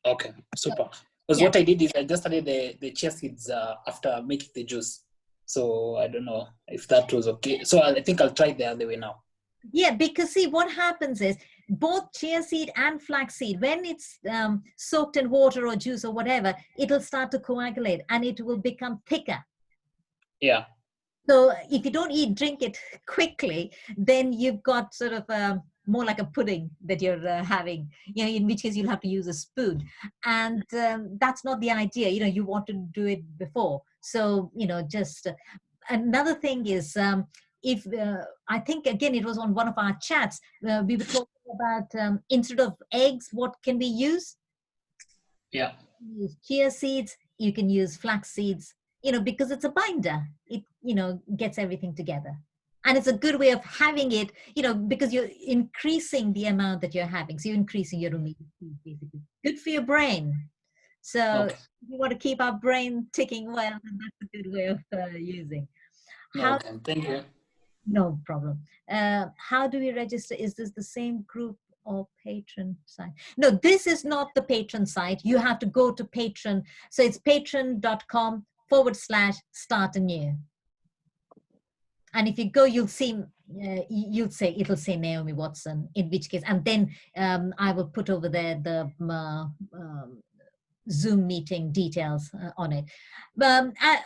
Okay, super. Because Yeah. what I did is I just added the chia seeds after making the juice. So I don't know if that was okay. So I think I'll try the other way now. Yeah, because see, what happens is both chia seed and flax seed, when it's soaked in water or juice or whatever, it'll start to coagulate and it will become thicker. Yeah. So if you don't drink it quickly, then you've got sort of more like a pudding that you're having, you know, in which case you'll have to use a spoon. And that's not the idea. You know, you want to do it before. So, you know, just another thing is, if I think, again, it was on one of our chats, we were talking about instead of eggs, what can we use? Yeah. Use chia seeds, you can use flax seeds, you know, because it's a binder. It, you know, gets everything together. And it's a good way of having it, you know, because you're increasing the amount that you're having. So you're increasing your omega 3, basically. Good for your brain. So Okay. if you want to keep our brain ticking well, then that's a good way of using. How, Okay. Thank you. no problem. How do we register? Is this the same group or patron site? No, this is not the patron site. You have to go to Patreon. So it's patreon.com/start anew. And if you go, you'll see, it'll say Naomi Watson, in which case, and then I will put over there the Zoom meeting details on it.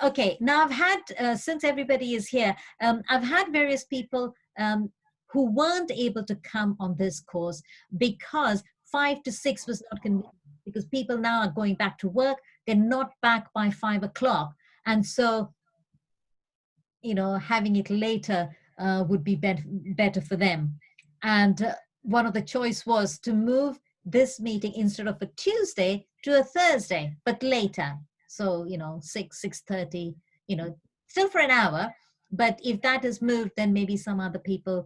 Okay, now I've had, since everybody is here, I've had various people who weren't able to come on this course because 5 to 6 was not convenient, because people now are going back to work. They're not back by 5 o'clock. And so, you know, having it later would be better for them. And one of the choice was to move this meeting instead of a Tuesday to a Thursday, but later. So, you know, 6:30, you know, still for an hour. But if that is moved, then maybe some other people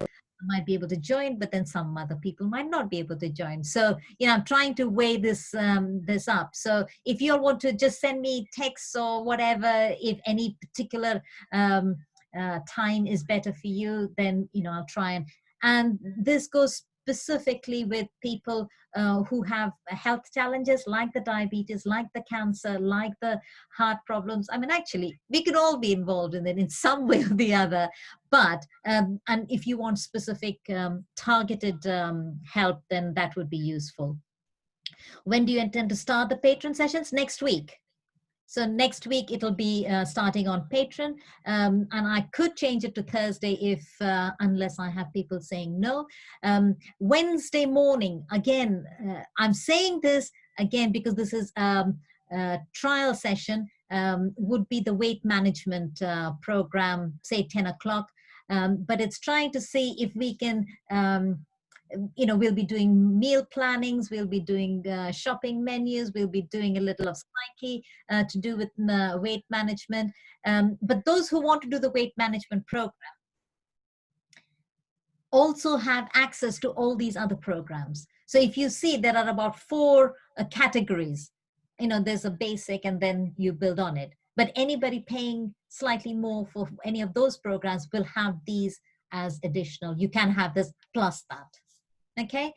might be able to join, but then some other people might not be able to join. So, you know, I'm trying to weigh this this up. So if you all want to just send me texts or whatever, if any particular time is better for you, then, you know, I'll try. And this goes specifically with people who have health challenges like the diabetes, like the cancer, like the heart problems. I mean, actually, we could all be involved in it in some way or the other. But, and if you want specific targeted help, then that would be useful. When do you intend to start the patron sessions? Next week. So next week it'll be starting on Patreon, and I could change it to Thursday if, unless I have people saying no. Wednesday morning, again, I'm saying this again because this is a trial session, would be the weight management program, say 10 o'clock. But it's trying to see if we can, you know, we'll be doing meal plannings, we'll be doing shopping menus, we'll be doing a little of psyche to do with weight management. But those who want to do the weight management program also have access to all these other programs. So if you see, there are about 4 categories. You know, there's a basic and then you build on it. But anybody paying slightly more for any of those programs will have these as additional. You can have this plus that. Okay.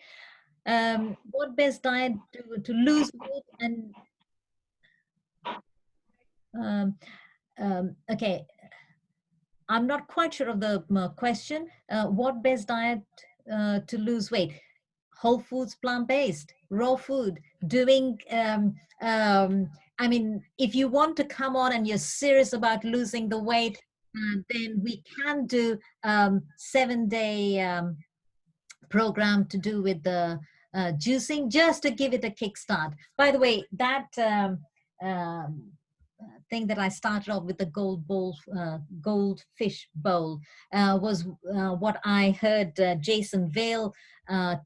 What best diet to lose weight and okay, I'm not quite sure of the question. What best diet to lose weight? Whole foods, plant-based, raw food, doing, I mean, if you want to come on and you're serious about losing the weight, then we can do 7-day program to do with the juicing, just to give it a kickstart. By the way, that thing that I started off with, the goldfish bowl, was what I heard Jason Vale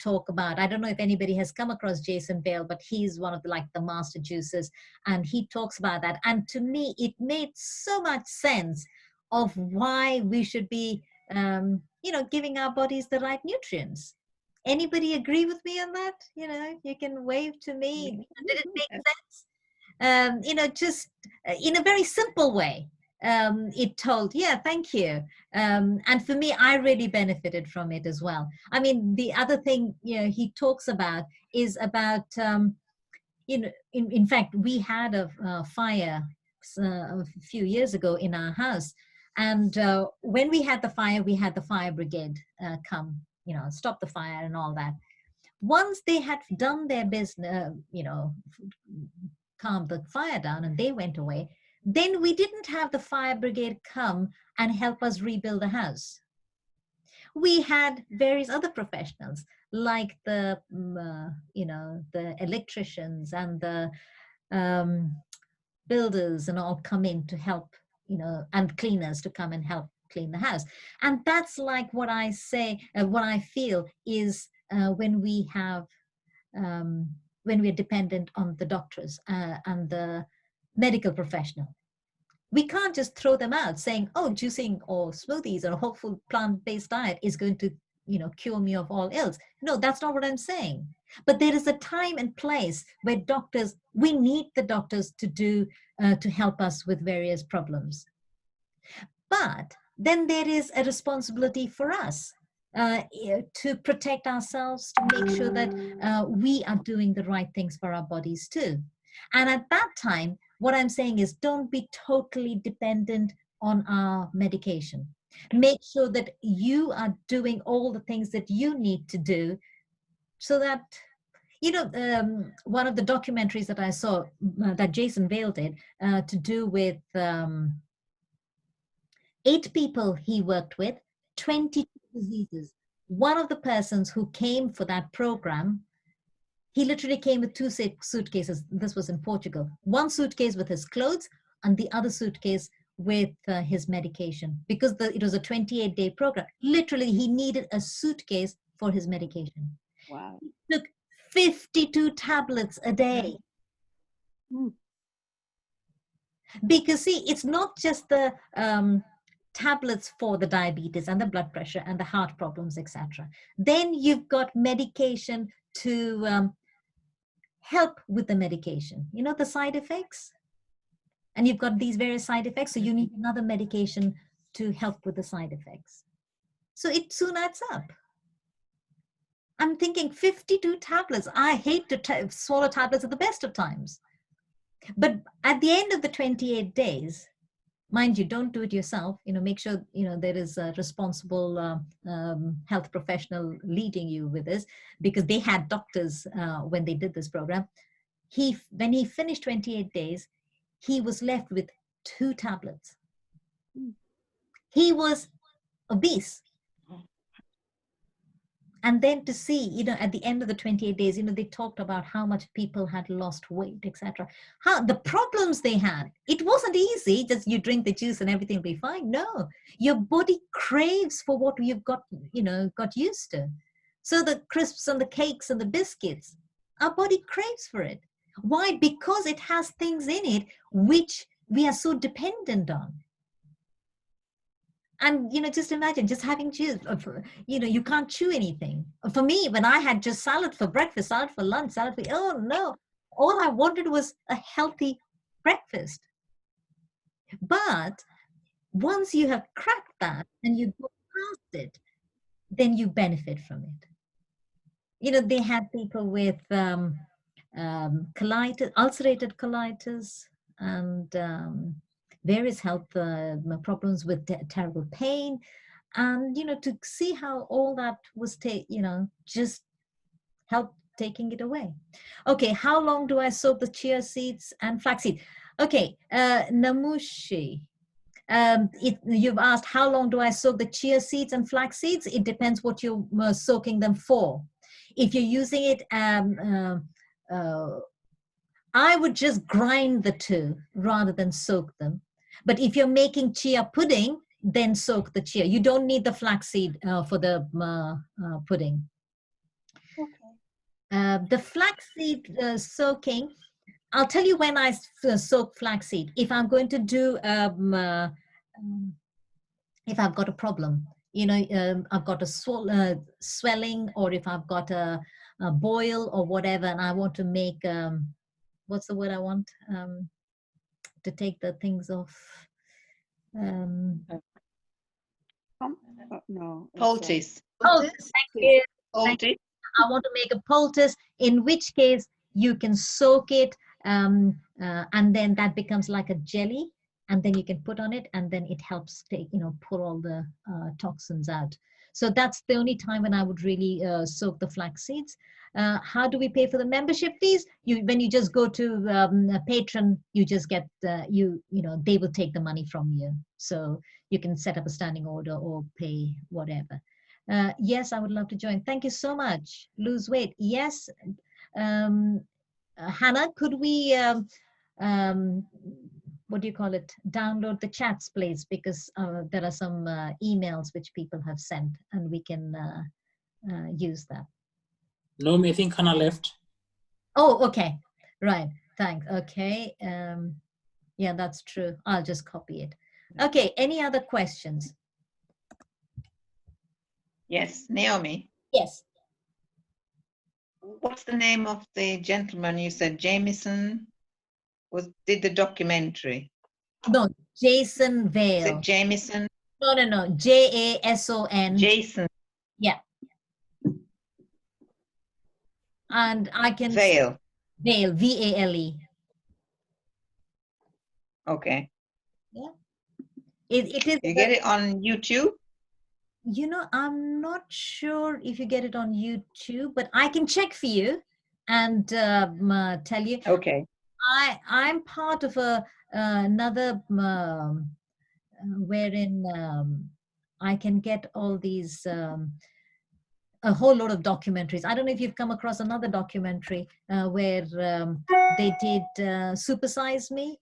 talk about. I don't know if anybody has come across Jason Vale, but he's one of the master juicers, and he talks about that. And to me, it made so much sense of why we should be, you know, giving our bodies the right nutrients. Anybody agree with me on that? You know, you can wave to me. Did it make sense? just in a very simple way. It told, yeah, thank you. And for me, I really benefited from it as well. I mean, the other thing he talks about is about, in fact, we had a fire a few years ago in our house. And when we had the fire brigade come, stop the fire and all that. Once they had done their business, calmed the fire down and they went away, then we didn't have the fire brigade come and help us rebuild the house. We had various other professionals like the electricians and the builders and all come in to help, and cleaners to come and help clean the house. And that's like what I say, what I feel is when we have, when we're dependent on the doctors and the medical professional. We can't just throw them out saying, oh, juicing or smoothies or a whole food plant-based diet is going to, cure me of all ills. No, that's not what I'm saying. But there is a time and place where we need the doctors to do, to help us with various problems. But then there is a responsibility for us to protect ourselves, to make sure that we are doing the right things for our bodies too. And at that time, what I'm saying is don't be totally dependent on our medication. Make sure that you are doing all the things that you need to do so that, one of the documentaries that I saw that Jason Vale did to do with 8 people he worked with, 22 diseases. One of the persons who came for that program, he literally came with 2 suitcases. This was in Portugal. 1 suitcase with his clothes and the other suitcase with his medication. Because it was a 28-day program. Literally, he needed a suitcase for his medication. Wow. He took 52 tablets a day. Mm. Because see, it's not just the tablets for the diabetes and the blood pressure and the heart problems, etc. Then you've got medication to help with the medication, the side effects. And you've got these various side effects, so you need another medication to help with the side effects. So it soon adds up. I'm thinking 52 tablets. I hate to swallow tablets at the best of times. But at the end of the 28 days, mind you, don't do it yourself. Make sure, there is a responsible health professional leading you with this, because they had doctors when they did this program. When he finished 28 days, he was left with 2 tablets. He was obese. And then to see, at the end of the 28 days, they talked about how much people had lost weight, etc. How the problems they had. It wasn't easy, just you drink the juice and everything will be fine. No, your body craves for what you've got, got used to. So the crisps and the cakes and the biscuits, our body craves for it. Why? Because it has things in it which we are so dependent on. And, just imagine just having juice, you can't chew anything. For me, when I had just salad for breakfast, salad for lunch, oh no, all I wanted was a healthy breakfast. But once you have cracked that and you go past it, then you benefit from it. They had people with colitis, ulcerated colitis, and various health problems with terrible pain, and to see how all that was just help taking it away. Okay, how long do I soak the chia seeds and flax seeds? Okay, Namushi, you've asked how long do I soak the chia seeds and flax seeds? It depends what you're soaking them for. If you're using it, I would just grind the 2 rather than soak them. But if you're making chia pudding, then soak the chia. You don't need the flaxseed for the pudding. Okay. The flaxseed soaking, I'll tell you when I soak flaxseed. If I'm going to do, if I've got a problem, I've got a swelling, or if I've got a boil or whatever, and I want to make what's the word I want? To take the things off. No. Poultice. Oh, thank you. Poultice. I want to make a poultice, in which case you can soak it, and then that becomes like a jelly, and then you can put on it, and then it helps take, pull all the toxins out. So that's the only time when I would really soak the flax seeds. How do we pay for the membership fees? When you just go to a patron, you just get they will take the money from you. So you can set up a standing order or pay whatever. Yes, I would love to join. Thank you so much. Lose weight. Yes. Hannah, could we, what do you call it? Download the chats, please, because there are some emails which people have sent, and we can use that. No, I think Hannah left. Oh, okay. Right. Thanks. Okay. Yeah, that's true. I'll just copy it. Okay. Any other questions? Yes, Naomi. Yes. What's the name of the gentleman you said? Jameson did the documentary. No, Jason Is Vale. it Jameson? No. Jason. Jason Yeah. And I can Vale. Vale, Vale. Okay. Yeah. It is. You get it on YouTube? I'm not sure if you get it on YouTube, but I can check for you and tell you. Okay. I'm part of another wherein I can get all these a whole lot of documentaries. I don't know if you've come across another documentary where they did Supersize Me.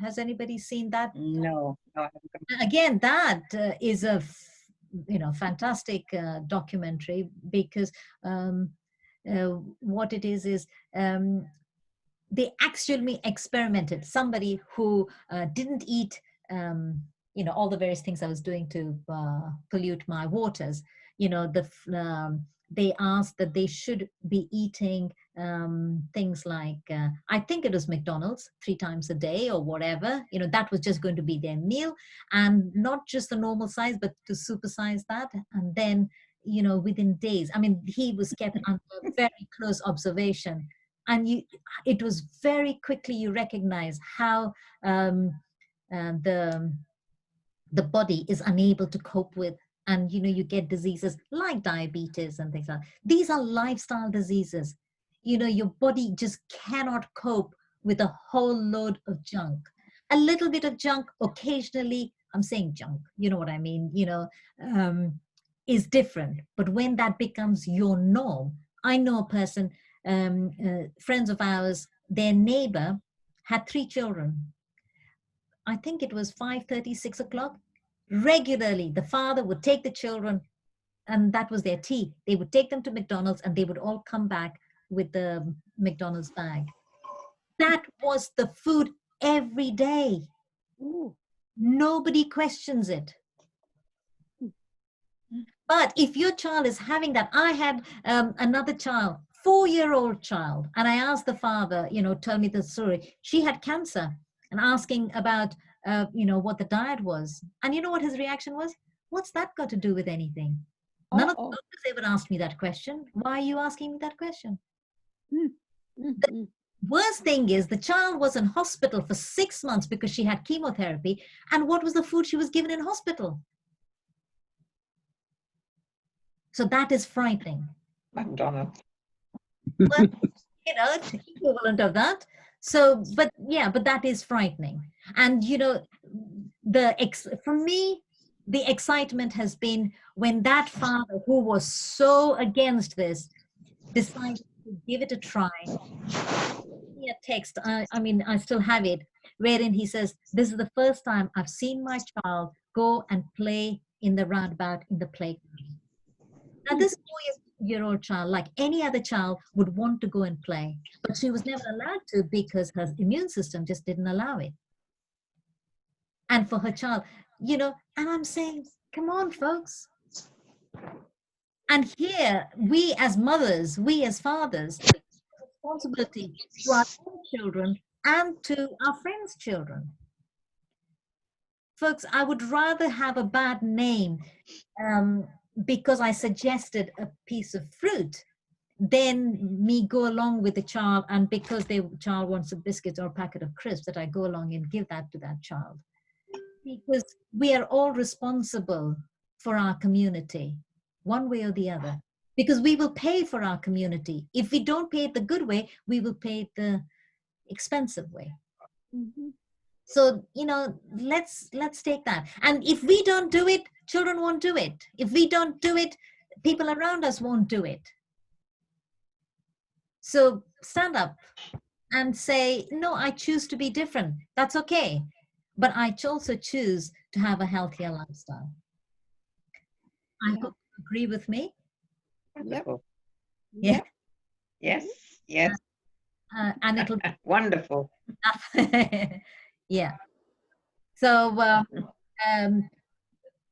Has anybody seen that? No. I haven't come. Again, that is a fantastic documentary, because what it is they actually experimented. Somebody who didn't eat all the various things I was doing to pollute my waters, they asked that they should be eating things like I think it was McDonald's 3 times a day or whatever. That was just going to be their meal, and not just the normal size, but to supersize that. And then within days, I mean, he was kept under very close observation, and it was very quickly you recognize how the body is unable to cope with, and you get diseases like diabetes and things like that. These are lifestyle diseases. Your body just cannot cope with a whole load of junk. A little bit of junk occasionally, I'm saying junk, you know what I mean, is different. But when that becomes your norm, I know a person, friends of ours, their neighbor had 3 children. I think it was 5:30, 6 o'clock. Regularly, the father would take the children, and that was their tea. They would take them to McDonald's, and they would all come back with the McDonald's bag. That was the food every day. Ooh. Nobody questions it. But if your child is having that, I had another child, 4-year-old child, and I asked the father, tell me the story. She had cancer, and asking about, what the diet was. And you know what his reaction was? What's that got to do with anything? None of the doctors ever asked me that question. Why are you asking me that question? The worst thing is the child was in hospital for 6 months because she had chemotherapy. And what was the food she was given in hospital? So that is frightening. McDonald's. Well, it's equivalent of that. So, but that is frightening. And, for me, the excitement has been when that father who was so against this decided to give it a try. A text, I mean, I still have it, wherein he says, this is the first time I've seen my child go and play in the roundabout in the playground. Now, this 4-year-old child, like any other child, would want to go and play, but she was never allowed to because her immune system just didn't allow it. And for her child, and I'm saying, come on, folks. And here, we as mothers, we as fathers, responsibility to our own children and to our friends' children. Folks, I would rather have a bad name because I suggested a piece of fruit than me go along with the child, and because the child wants a biscuit or a packet of crisps, that I go along and give that to that child. Because we are all responsible for our community, one way or the other. Because we will pay for our community. If we don't pay it the good way, we will pay it the expensive way. Mhm. So, let's take that. And if we don't do it, children won't do it. If we don't do it, people around us won't do it. So stand up and say, no, I choose to be different. That's okay. But I also choose to have a healthier lifestyle. I Yeah. hope you agree with me. Wonderful. Yeah. Yes, yes. And it'll Wonderful. yeah. So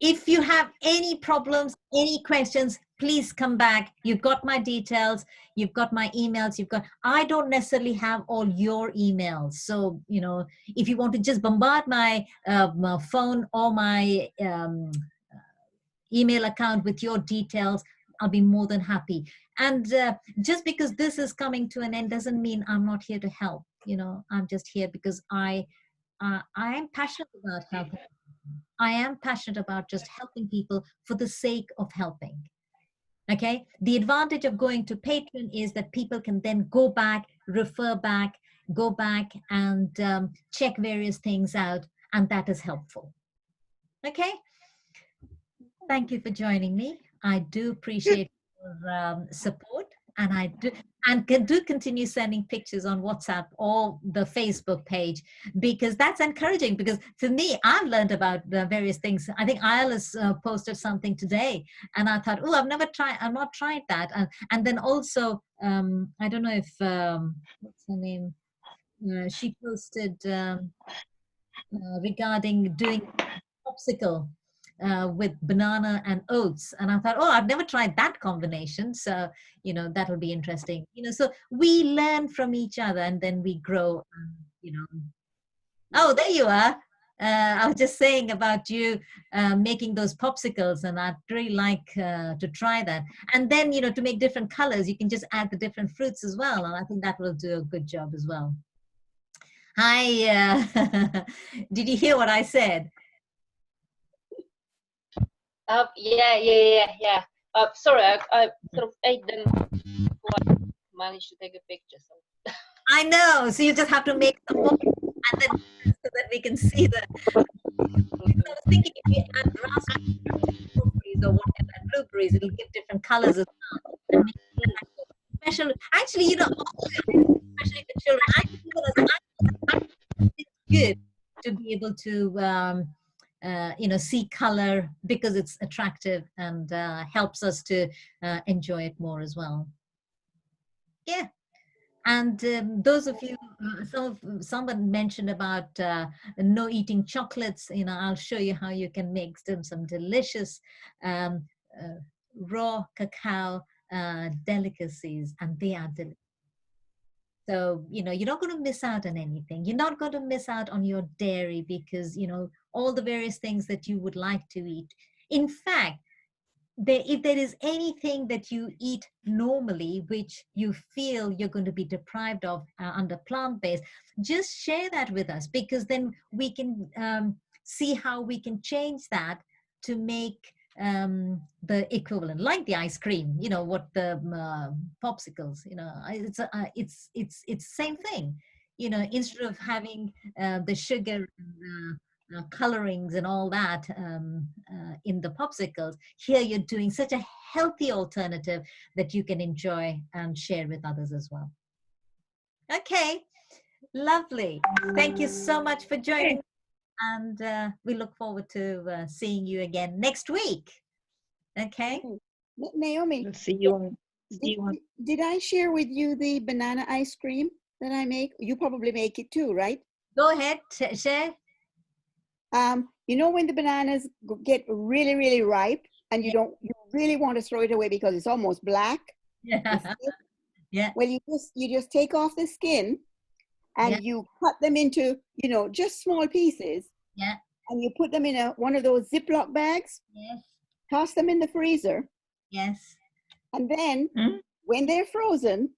if you have any problems, any questions, please come back. You've got my details. You've got my emails. I don't necessarily have all your emails. So, if you want to just bombard my phone or my email account with your details, I'll be more than happy. And just because this is coming to an end doesn't mean I'm not here to help. I'm just here because I am passionate about helping. I am passionate about just helping people for the sake of helping. Okay. The advantage of going to Patreon is that people can then go back, refer back, go back and check various things out. And that is helpful. Okay. Thank you for joining me. I do appreciate your support, and I do continue sending pictures on WhatsApp or the Facebook page, because that's encouraging. Because for me, I've learned about the various things. I think Isla's posted something today, and I thought, oh, I've not tried that. And then also, I don't know if what's her name? She posted regarding doing popsicle with banana and oats, and I thought, oh, I've never tried that combination, so that'll be interesting. So we learn from each other, and then we grow. Oh, there you are. I was just saying about you making those popsicles, and I'd really like to try that. And then to make different colors, you can just add the different fruits as well, and I think that will do a good job as well. Hi, did you hear what I said? Yeah. Sorry, I sort of ate them before I managed to take a picture. So. I know. So you just have to make some more, and then so that we can see the. I was thinking if you add raspberries or whatever, and blueberries, it'll give different colors as well. And make it special. Actually, especially for children, it's good to be able to see color, because it's attractive and helps us to enjoy it more as well. Yeah. And those of you, someone mentioned about no eating chocolates. I'll show you how you can make some delicious raw cacao delicacies, and they are delicious. So, you're not going to miss out on anything. You're not going to miss out on your dairy, because, all the various things that you would like to eat. In fact, if there is anything that you eat normally, which you feel you're going to be deprived of under plant-based, just share that with us, because then we can see how we can change that to make the equivalent, like the ice cream, what the popsicles, it's same thing. Instead of having the sugar and colorings and all that in the popsicles, here you're doing such a healthy alternative that you can enjoy and share with others as well. Okay, lovely. Thank you so much for joining, and we look forward to seeing you again next week. Okay, Naomi, See you on. did I share with you the banana ice cream that I make? You probably make it too, right? go ahead, share. When the bananas get really, really ripe, and you really want to throw it away because it's almost black. Yeah. Yeah. Well, you just take off the skin and Yeah. you cut them into, just small pieces, Yeah. and you put them in one of those Ziploc bags, Yes. toss them in the freezer, Yes. and then Hmm? when they're frozen,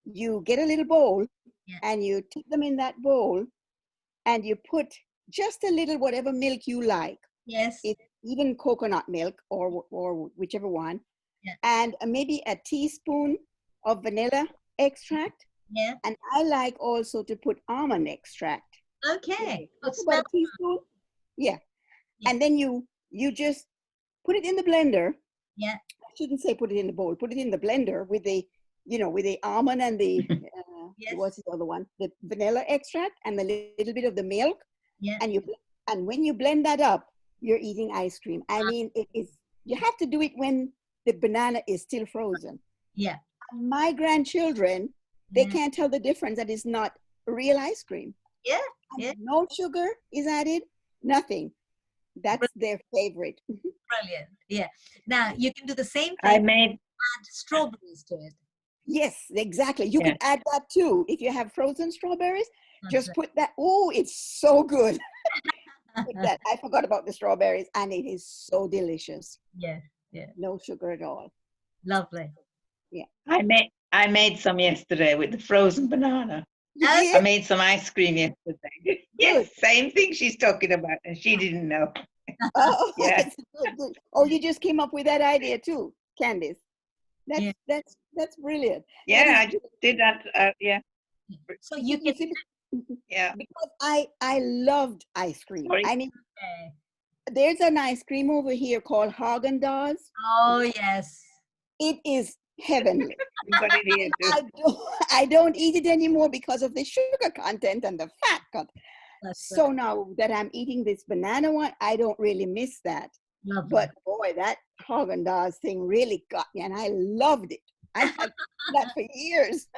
you get a little bowl Yeah. and you take them in that bowl and you put just a little whatever milk you like. Yes. It's even coconut milk or whichever one, Yeah. and maybe a teaspoon of vanilla extract. Yeah. And I like also to put almond extract. Okay. Oh, That's smell. about a teaspoon. Yeah. Yeah. And then you just put it in the blender. Yeah. I shouldn't say put it in the bowl. Put it in the blender with the, with the almond and the Yes. what's the other one? The vanilla extract and the little bit of the milk. Yeah. And when you blend that up, you're eating ice cream. I mean, it is. You have to do it when the banana is still frozen. Yeah. My grandchildren, they Yeah. can't tell the difference that it's not real ice cream. Yeah. And Yeah. no sugar is added, nothing. That's their favorite. Brilliant. Yeah. Now you can do the same I thing. made, Add strawberries to it. Yes, exactly. You Yeah. could add that too. If you have frozen strawberries, That's just it. put that. Oh, it's so good. Put that. I forgot about the strawberries, and it is so delicious. Yeah. Yeah. No sugar at all. Lovely. I made some yesterday with the frozen banana. You Okay. I did? made some ice cream yesterday. Yes, same thing she's talking about, and she didn't know. Oh, Yeah. that's good, good. Oh, you just came up with that idea too, Candice. Yeah. That's brilliant. Yeah, That I is just did that. Yeah, So you can. see, yeah. because I loved ice cream. Sorry. I mean, Okay. there's an ice cream over here called Haagen-Dazs. Oh yes. It is heavenly. We've got it here too. I don't eat it anymore because of the sugar content and the fat content. That's So now that I'm eating this banana one, I don't really miss that. lovely. But boy, that Haagen-Dazs thing really got me, and I loved it. I had that for years.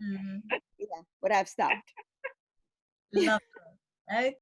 Mhm. Yeah, but I've stopped. Lovely. Okay.